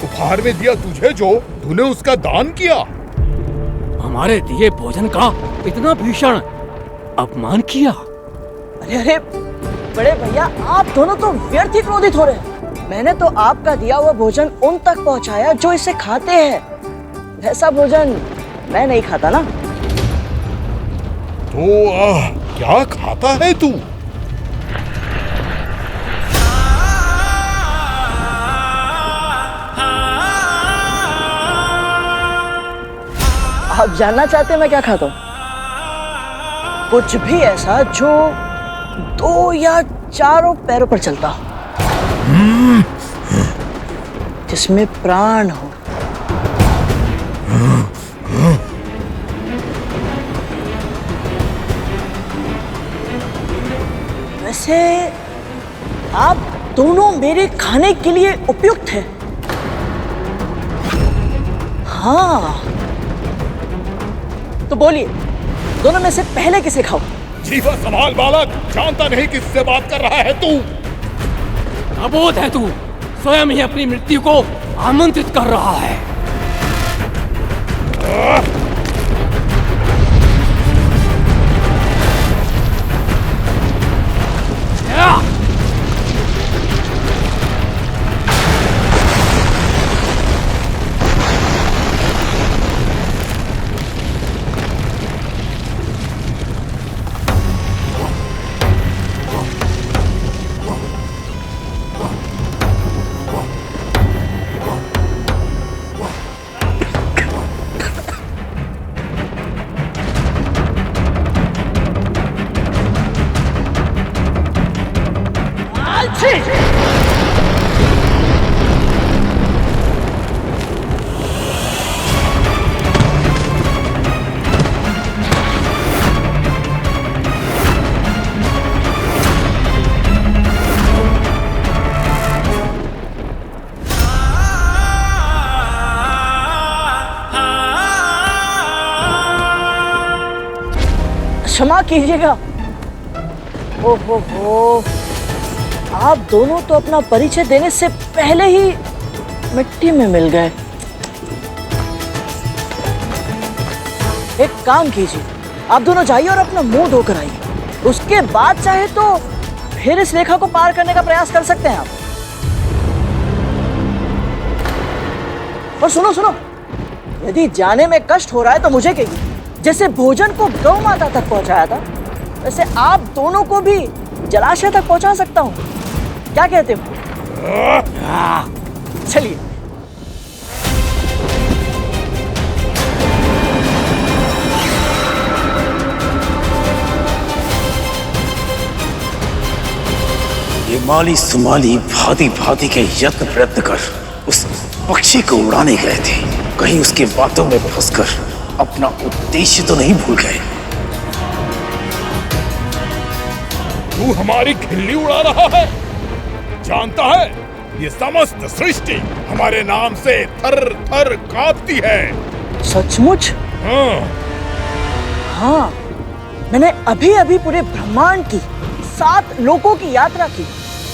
Speaker 10: उपहार में दिया तुझे जो तूने उसका दान किया।
Speaker 11: हमारे दिए भोजन का इतना भीषण अपमान किया।
Speaker 3: अरे अरे बड़े भैया, आप दोनों तो व्यर्थ ही क्रोधित हो रहे हैं। मैंने तो आपका दिया हुआ भोजन उन तक पहुंचाया जो इसे खाते हैं। ऐसा भोजन मैं नहीं खाता ना।
Speaker 10: तो क्या खाता है तू?
Speaker 3: आप जानना चाहते हैं मैं क्या खाता हूँ? कुछ भी ऐसा जो 2 या 4 पैरों पर चलता हो, जिसमें प्राण हो। वैसे आप दोनों मेरे खाने के लिए उपयुक्त हैं। हाँ, तो बोलिए, दोनों में से पहले किसे खाओ?
Speaker 10: जीवा संभाल बालक, जानता नहीं किससे बात कर रहा है तू।
Speaker 11: अबोध है तू, स्वयं ही अपनी मृत्यु को आमंत्रित कर रहा है।
Speaker 3: क्षमा कीजिएगा। ओहो हो, आप दोनों तो अपना परिचय देने से पहले ही मिट्टी में मिल गए। एक काम कीजिए, आप दोनों जाइए और अपना मुंह धोकर आइए। उसके बाद चाहे तो फिर इस रेखा को पार करने का प्रयास कर सकते हैं आप। और सुनो सुनो, यदि जाने में कष्ट हो रहा है तो मुझे कहिए। जैसे भोजन को गौ माता तक पहुंचाया था, वैसे आप दोनों को भी जलाशय तक पहुंचा सकता हूं। क्या कहते हो? चलिए।
Speaker 8: ये माली सुमाली भांति भांति के यत्न प्रयत्न कर उस पक्षी को उड़ाने गए थे। कहीं उसके बातों में फंसकर अपना उद्देश्य तो नहीं भूल गए।
Speaker 10: तू हमारी खिल्ली उड़ा रहा है। जानता है, ये समस्त सृष्टि हमारे नाम से थर थर कांपती है।
Speaker 3: सचमुच?
Speaker 10: हाँ।
Speaker 3: हाँ, मैंने अभी अभी पूरे ब्रह्मांड की 7 लोकों की यात्रा की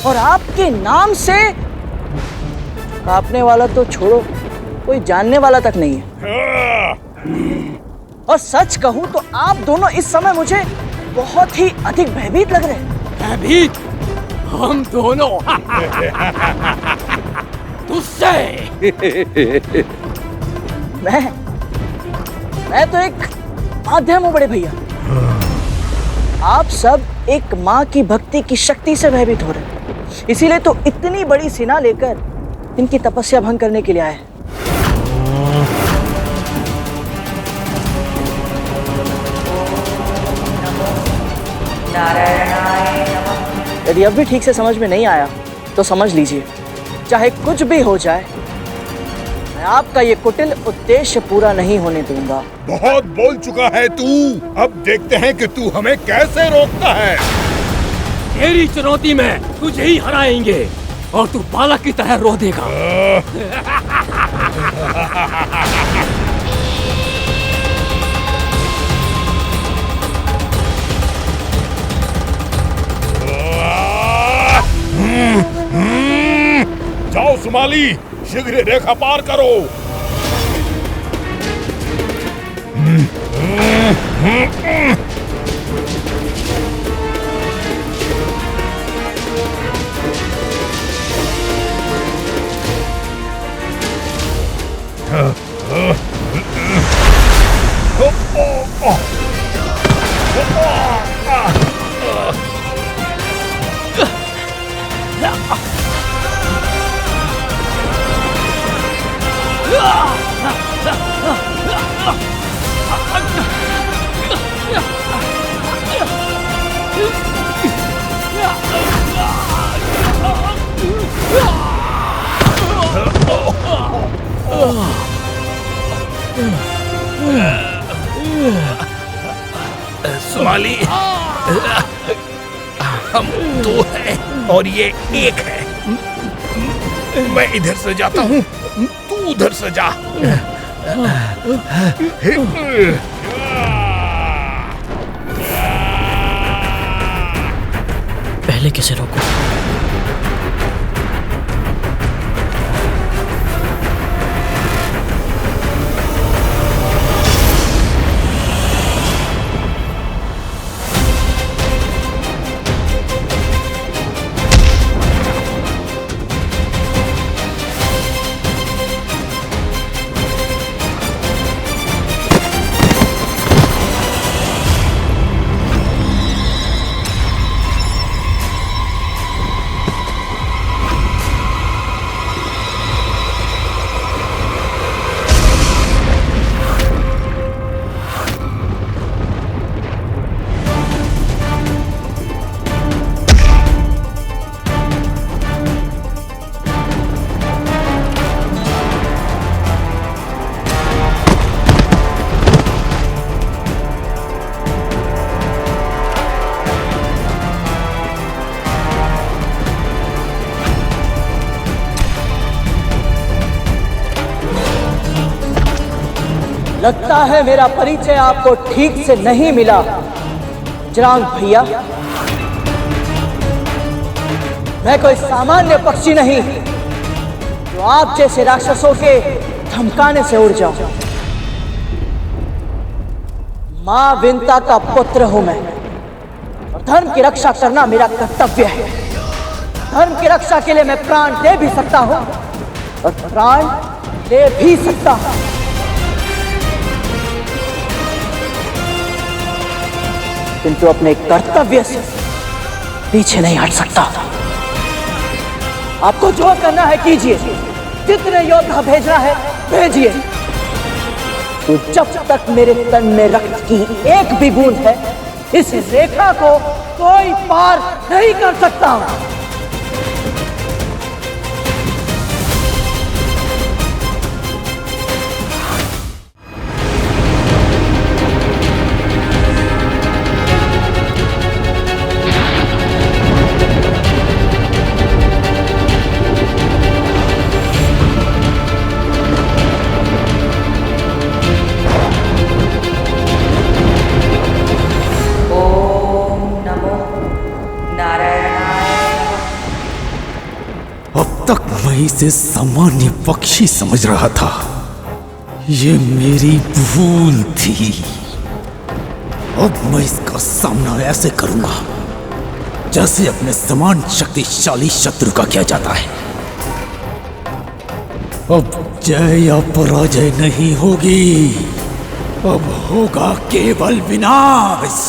Speaker 3: और आपके नाम से कांपने वाला तो छोड़ो, कोई जानने वाला तक नहीं है। और सच कहूं तो आप दोनों इस समय मुझे बहुत ही अधिक भयभीत लग रहे हैं।
Speaker 11: भयभीत? हम दोनों? तुझसे?
Speaker 3: मैं तो एक माध्यम हूं बड़े भैया। आप सब एक माँ की भक्ति की शक्ति से भयभीत हो रहे हैं, इसीलिए तो इतनी बड़ी सेना लेकर इनकी तपस्या भंग करने के लिए आए हैं। यदि अब भी ठीक से समझ में नहीं आया तो समझ लीजिए, चाहे कुछ भी हो जाए, मैं आपका ये कुटिल उद्देश्य पूरा नहीं होने दूंगा।
Speaker 10: बहुत बोल चुका है तू, अब देखते हैं कि तू हमें कैसे रोकता है।
Speaker 11: तेरी चुनौती में तुझे ही हराएंगे और तू बालक की तरह रो देगा।
Speaker 10: जाओ सुमाली, शीघ्र रेखा पार करो।
Speaker 11: सुमाली, हम दो हैं और ये एक है। मैं इधर से जाता हूँ, तू उधर से जा।
Speaker 3: पहले किसे रोको?
Speaker 14: लगता है मेरा परिचय आपको ठीक से नहीं मिला जरांग भैया। मैं कोई सामान्य पक्षी नहीं जो आप जैसे राक्षसों के धमकाने से उड़ जाऊं। मां विंता का पुत्र हूं मैं और धर्म की रक्षा करना मेरा कर्तव्य है। धर्म की रक्षा के लिए मैं प्राण दे भी सकता हूं और प्राण ले भी सकता हूं। किंतु अपने कर्तव्य से पीछे नहीं हट सकता। आपको जो करना है कीजिए, जितने योद्धा भेजना है भेजिए। तो जब तक मेरे तन में रक्त की एक भी बूंद है, इस रेखा को कोई पार नहीं कर सकता।
Speaker 8: तक मैं इसे सामान्य पक्षी समझ रहा था। ये मेरी भूल थी। अब मैं इसका सामना ऐसे करूंगा जैसे अपने समान शक्तिशाली शत्रु का किया जाता है। अब जय या पराजय नहीं होगी, अब होगा केवल विनाश,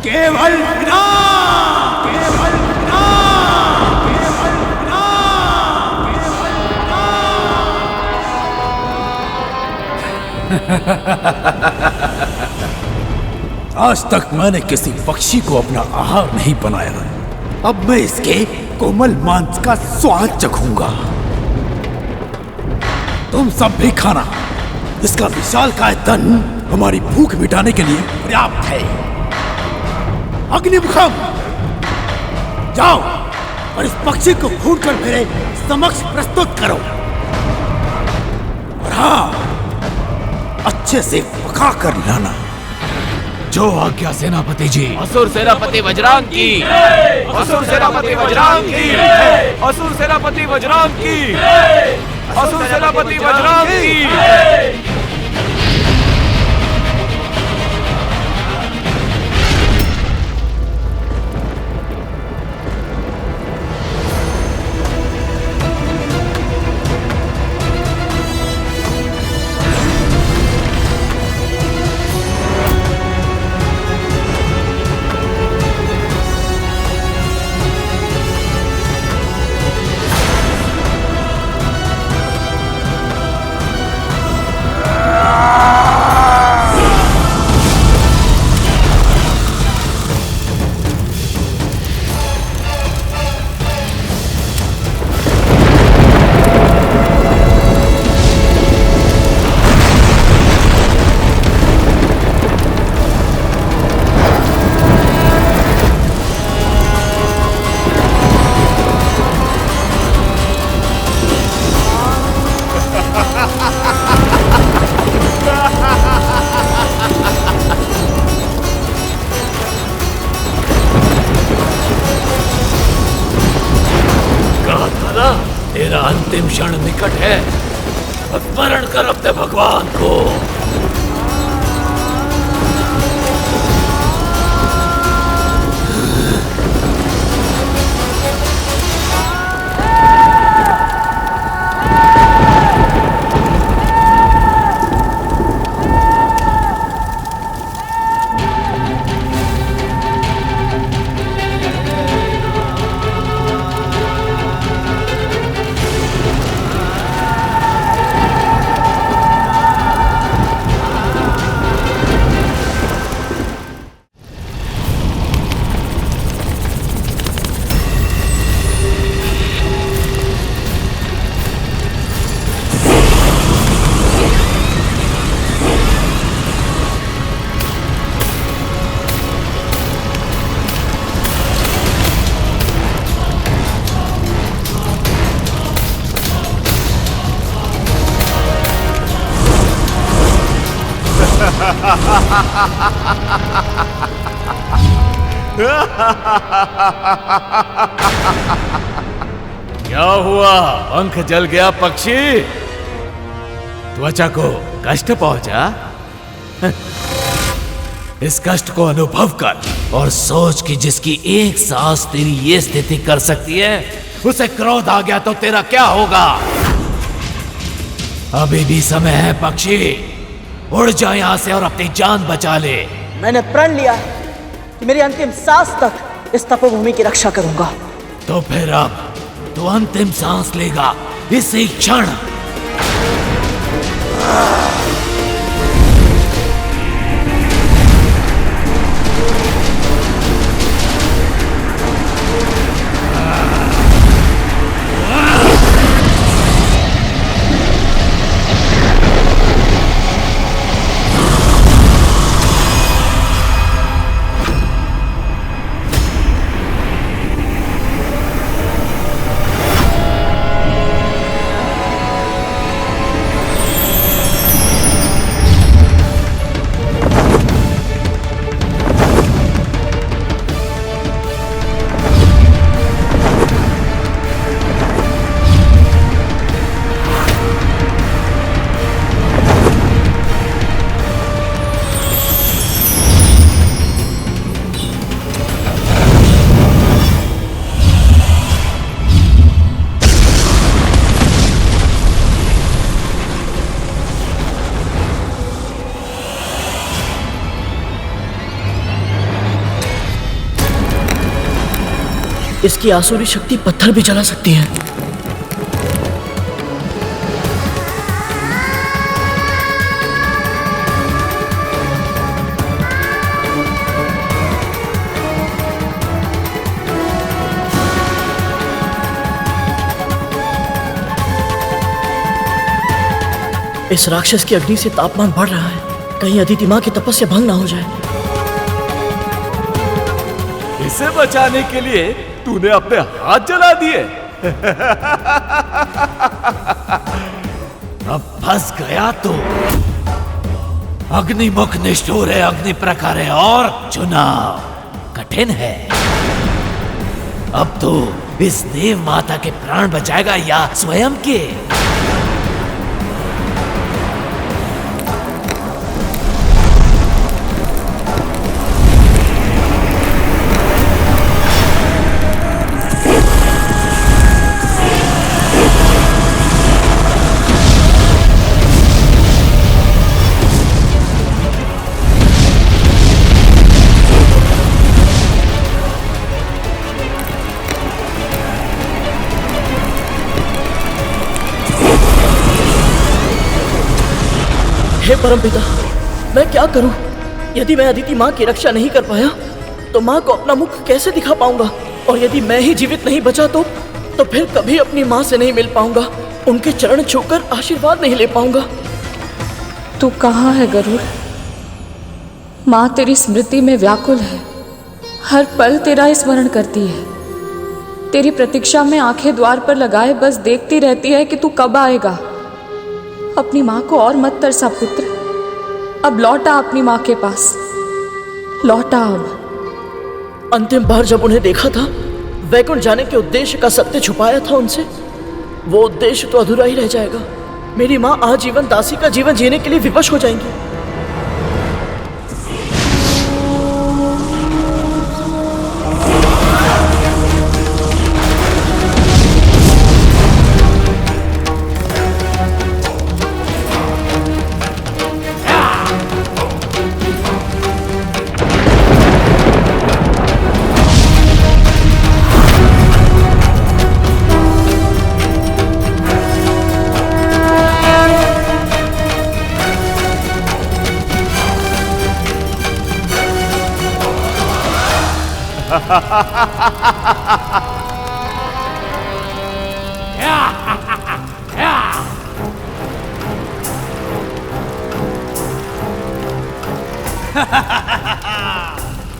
Speaker 8: केवल विनाश, केवल आज तक मैंने किसी पक्षी को अपना आहार नहीं बनाया। अब मैं इसके कोमल मांस का स्वाद चखूंगा। तुम सब भी खाना। इसका विशालकाय तन हमारी भूख मिटाने के लिए पर्याप्त है। अग्निमुखम, जाओ और इस पक्षी को भूनकर मेरे समक्ष प्रस्तुत करो। और हाँ, अच्छे से पका कर लाना। जो आज्ञा सेनापति जी।
Speaker 11: असुर सेनापति वज्रांग की, असुर सेनापति वज्रांग की, असुर सेनापति वज्रांग की, असुर सेनापति वज्रांग की। तेरा अंतिम क्षण निकट है, स्मरण कर अपने भगवान को।
Speaker 15: क्या हुआ? पंख जल गया पक्षी? त्वचा को कष्ट पहुंचा? इस कष्ट को अनुभव कर और सोच कि जिसकी एक सांस तेरी ये स्थिति कर सकती है, उसे क्रोध आ गया तो तेरा क्या होगा? अभी भी समय है पक्षी, उड़ जा यहां से और अपनी जान बचा ले।
Speaker 14: मैंने प्रण लिया है कि मेरी अंतिम सांस तक इस तपोभूमि की रक्षा करूंगा।
Speaker 15: तो फिर अब तू अंतिम सांस लेगा इसी क्षण।
Speaker 3: इसकी आसुरी शक्ति पत्थर भी जला सकती है। इस राक्षस की अग्नि से तापमान बढ़ रहा है, कहीं अदिति माँ की तपस्या भंग ना हो जाए।
Speaker 15: इसे बचाने के लिए तूने अपने हाथ जला दिए। अब फंस गया तू। अग्निमुख निष्ठुर है, अग्नि प्रखर है और चुनाव कठिन है। अब तो इस देव माता के प्राण बचाएगा या स्वयं के?
Speaker 3: हे परमपिता, मैं क्या करूं? यदि मैं अदिति माँ की रक्षा नहीं कर पाया तो माँ को अपना मुख कैसे दिखा पाऊंगा? और यदि मैं ही जीवित नहीं बचा तो फिर कभी अपनी माँ से नहीं मिल पाऊंगा, उनके चरण छूकर आशीर्वाद नहीं ले पाऊंगा।
Speaker 5: तू कहाँ है गरुड़? माँ तेरी स्मृति में व्याकुल है, हर पल तेरा स्मरण करती है। तेरी प्रतीक्षा में आंखें द्वार पर लगाए बस देखती रहती है कि तू कब आएगा। अपनी माँ को और मत तरसा पुत्र, अब लौटा अपनी माँ के पास, लौटा अब।
Speaker 3: अंतिम बार जब उन्हें देखा था, वैकुंठ जाने के उद्देश्य का सत्य छुपाया था उनसे, वो उद्देश्य तो अधूरा ही रह जाएगा। मेरी माँ आजीवन दासी का जीवन जीने के लिए विवश हो जाएंगी।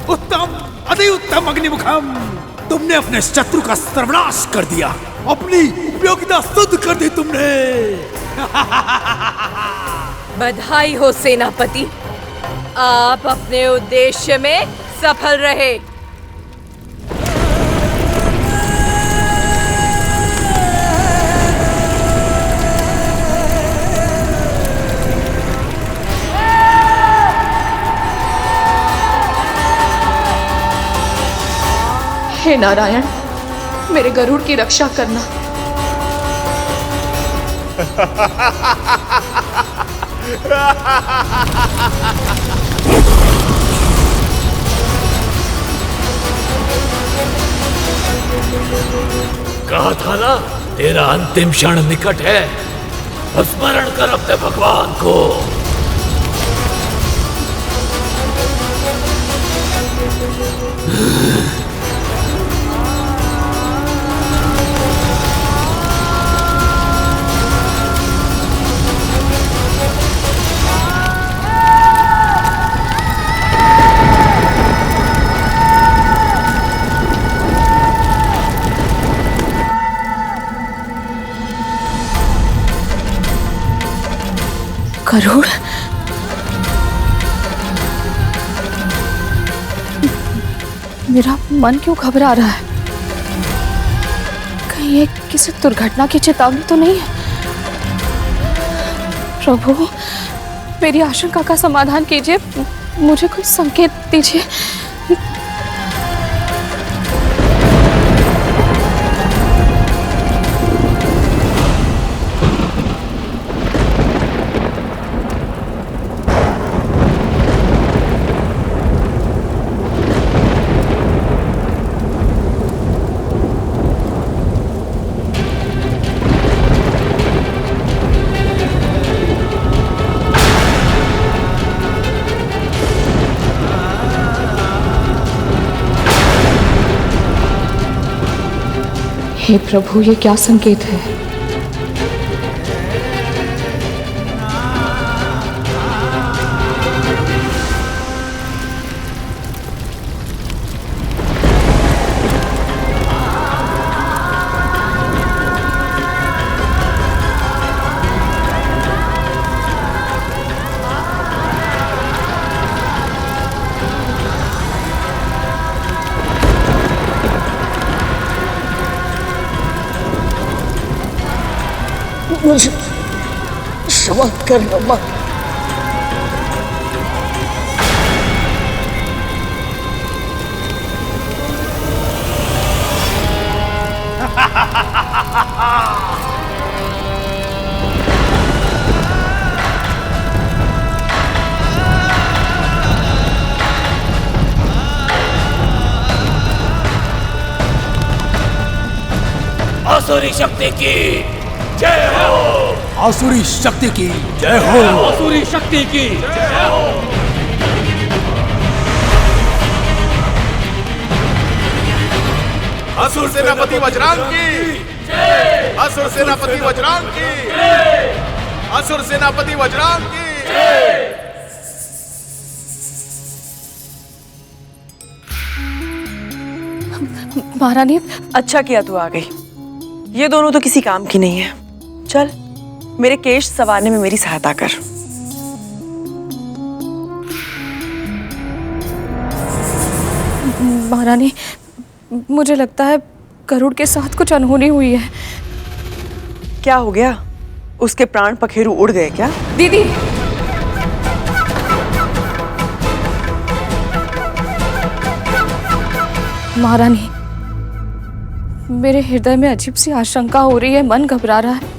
Speaker 8: उत्तम, अति उत्तम अग्निमुखम, तुमने अपने शत्रु का सर्वनाश कर दिया, अपनी उपयोगिता सिद्ध कर दी तुमने।
Speaker 12: बधाई हो सेनापति, आप अपने उद्देश्य में सफल रहे।
Speaker 5: हे नारायण, मेरे गरुड़ की रक्षा करना।
Speaker 15: कहा था ना, तेरा अंतिम क्षण निकट है, स्मरण कर अपने भगवान को।
Speaker 5: गरुड़, मेरा मन क्यों घबरा रहा है? कहीं ये किसी दुर्घटना की चेतावनी तो नहीं है? प्रभु, मेरी आशंका का समाधान कीजिए, मुझे कोई संकेत दीजिए। हे प्रभु, ये क्या संकेत है?
Speaker 14: मुझे क्षमा कर अम्मा।
Speaker 15: आसुरी शक्ति की जय हो।
Speaker 8: आसुरी शक्ति की जय हो।
Speaker 11: आसुरी शक्ति की जय हो।
Speaker 9: असुर सेनापति वज्रांग की जय। असुर सेनापति वज्रांग की जय। असुर सेनापति वज्रांग की जय।
Speaker 5: महारानी,
Speaker 6: अच्छा किया तू आ गई। ये दोनों तो किसी काम की नहीं है। चल मेरे केश संवारने में मेरी सहायता कर।
Speaker 5: महारानी, मुझे लगता है गरुड़ के साथ कुछ अनहोनी हुई है।
Speaker 6: क्या हो गया? उसके प्राण पखेरु उड़ गए क्या?
Speaker 5: दीदी, महारानी, मेरे हृदय में अजीब सी आशंका हो रही है, मन घबरा रहा है।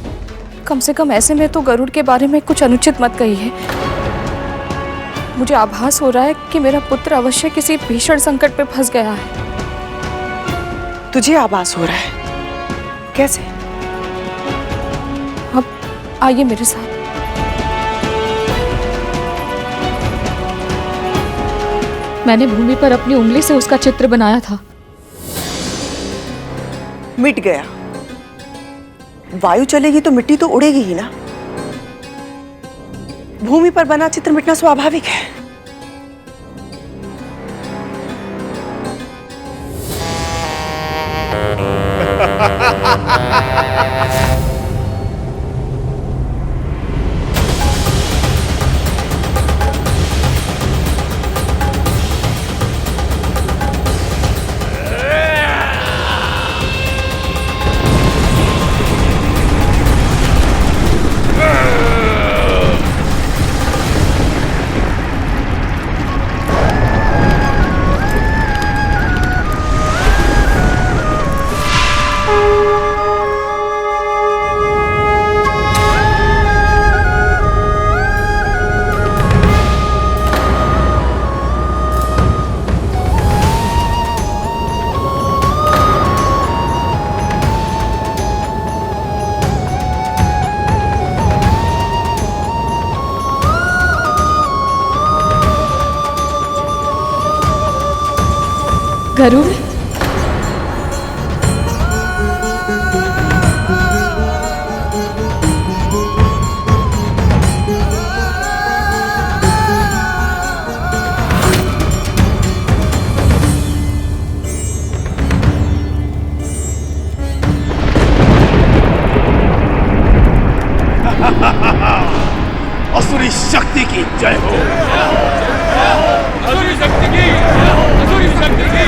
Speaker 5: कम से कम ऐसे में तो गरुड़ के बारे में कुछ अनुचित मत कहिए। मुझे आभास हो रहा है कि मेरा पुत्र अवश्य किसी भीषण संकट पे फंस गया है।
Speaker 6: तुझे आभास हो रहा है? कैसे?
Speaker 5: अब आइए मेरे साथ। मैंने भूमि पर अपनी उंगली से उसका चित्र बनाया था।
Speaker 6: मिट गया। वायु चलेगी तो मिट्टी तो उड़ेगी ही ना। भूमि पर बना चित्र मिटना स्वाभाविक है।
Speaker 5: गरुड़,
Speaker 8: असुरी शक्ति की जय हो।
Speaker 11: असुरी शक्ति की, असुरी शक्ति की।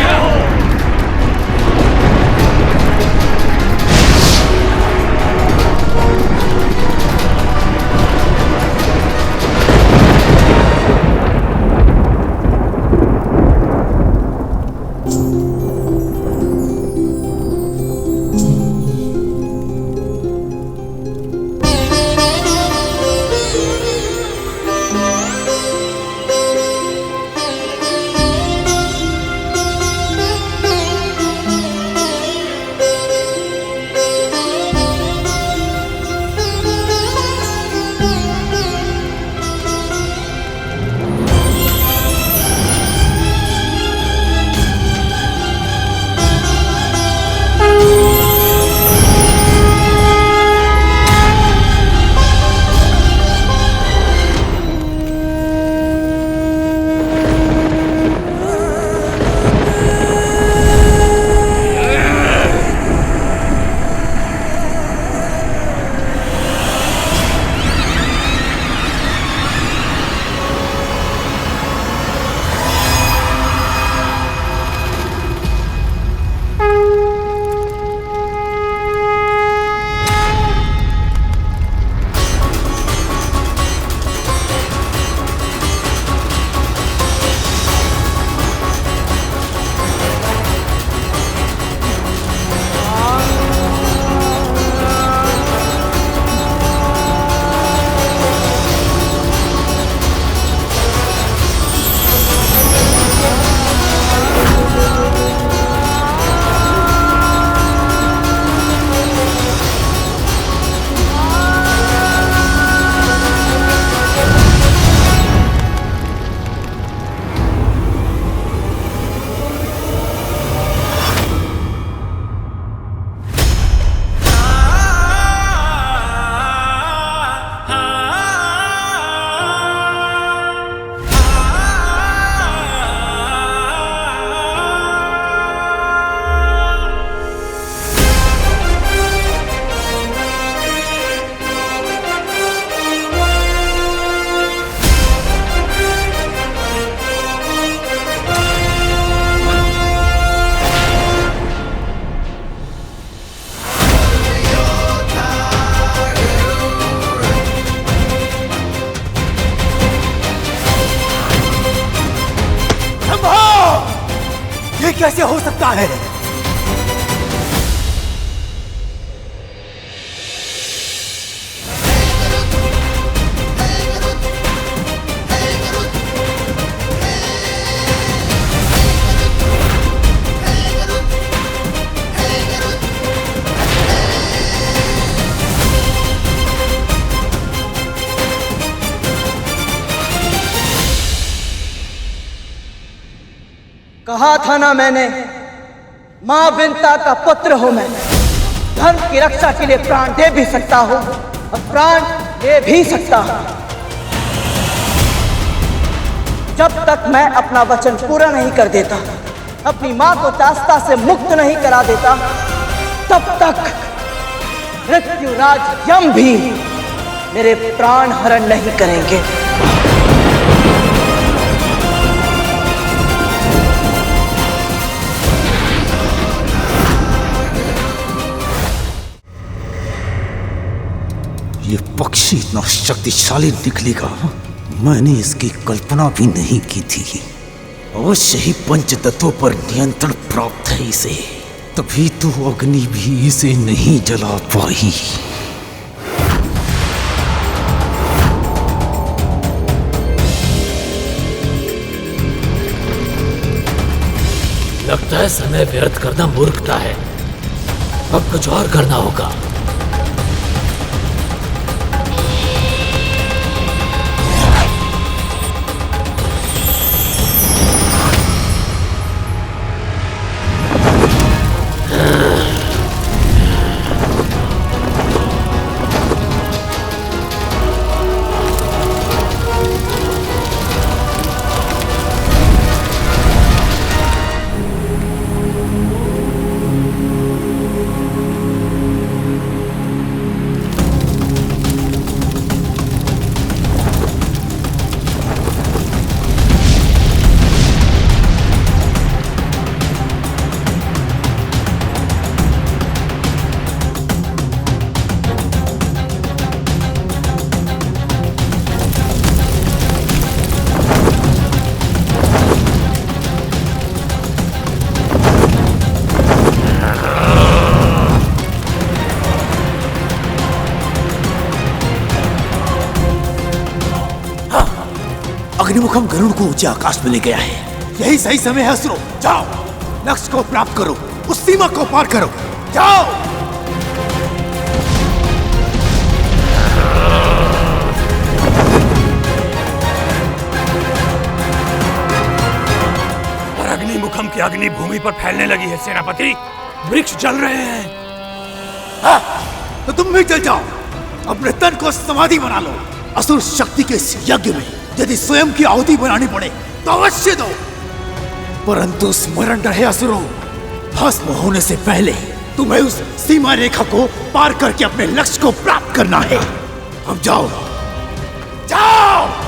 Speaker 15: कैसे हो सकता है?
Speaker 14: कहा था ना मैंने, मां विंता का पुत्र हूं मैं। धर्म की रक्षा के लिए प्राण दे भी सकता हूं और प्राण दे भी सकता हूं। जब तक मैं अपना वचन पूरा नहीं कर देता, अपनी मां को दास्ता से मुक्त नहीं करा देता, तब तक मृत्युराज यम भी मेरे प्राण हरण नहीं करेंगे।
Speaker 8: ये पक्षी इतना शक्तिशाली निकलेगा, मैंने इसकी कल्पना भी नहीं की थी। अवश्य ही पंच तत्वों पर नियंत्रण प्राप्त है इसे, तभी तो अग्नि भी इसे नहीं जला पाई।
Speaker 15: लगता है समय व्यर्थ करना मूर्खता है। अब कुछ और करना होगा।
Speaker 8: अग्निमुखम गरुड़ को ऊंचे आकाश में ले गया है। यही सही समय है असुरो, जाओ लक्ष्य को प्राप्त करो, उस सीमा को पार करो, जाओ।
Speaker 16: और अग्निमुखम की अग्नि भूमि पर फैलने लगी है सेनापति। वृक्ष जल रहे हैं।
Speaker 8: हाँ, तो तुम भी जल जाओ, अपने तन को समाधि बना लो। असुर शक्ति के इस यज्ञ में यदि स्वयं की आहुति बनानी पड़े तो अवश्य दो, परंतु स्मरण रहे असुरों, भस्म होने से पहले तुम्हें उस सीमा रेखा को पार करके अपने लक्ष्य को प्राप्त करना है। अब जाओ, जाओ।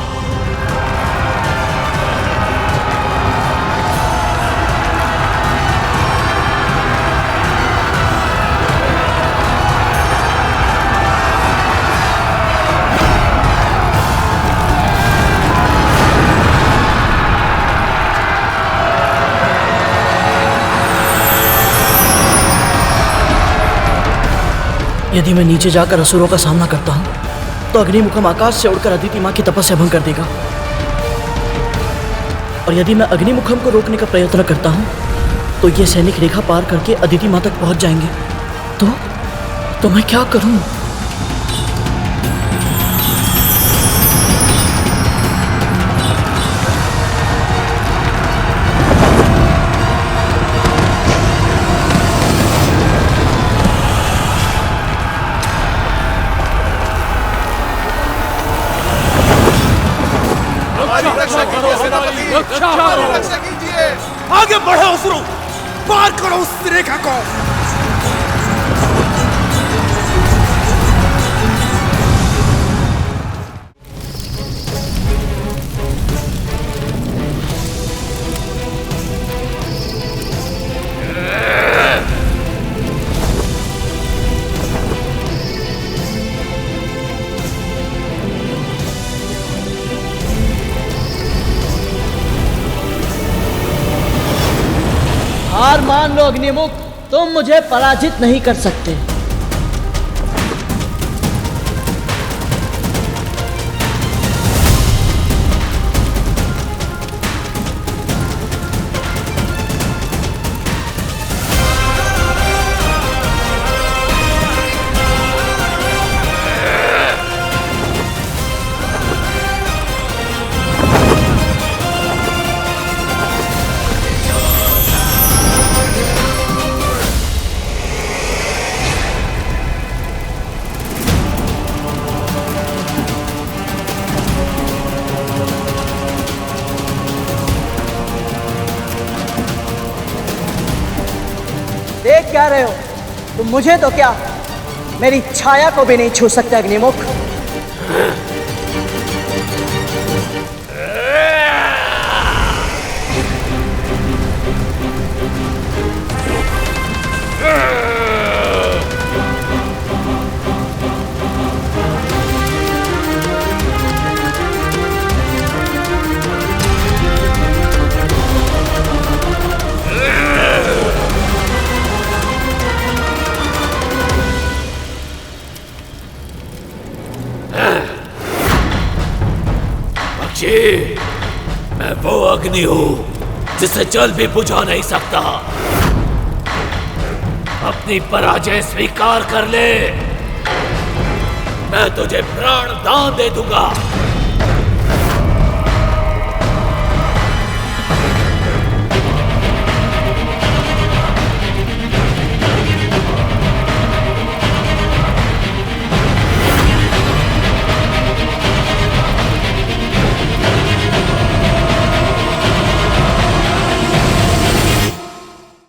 Speaker 3: यदि मैं नीचे जाकर असुरों का सामना करता हूं तो अग्निमुखम आकाश से उड़कर अदिति मां की तपस्या भंग कर देगा, और यदि मैं अग्निमुखम को रोकने का प्रयत्न करता हूं तो ये सैनिक रेखा पार करके अदिति मां तक पहुंच जाएंगे। तो मैं क्या करूं?
Speaker 8: आगे बढ़ो असुरों, पार करो उस रेखा को।
Speaker 14: मान लो अग्निमुख, तुम मुझे पराजित नहीं कर सकते। देख क्या रहे हो तुम? मुझे तो क्या, मेरी छाया को भी नहीं छू सकते अग्निमुख।
Speaker 15: मैं वो अग्नि हूं जिसे जल भी बुझा नहीं सकता। अपनी पराजय स्वीकार कर ले, मैं तुझे प्राण दान दे दूंगा।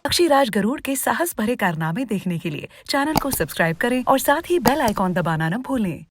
Speaker 17: पक्षीराज गरुड़ के साहस भरे कारनामे देखने के लिए चैनल को सब्सक्राइब करें और साथ ही बेल आइकॉन दबाना न भूलें।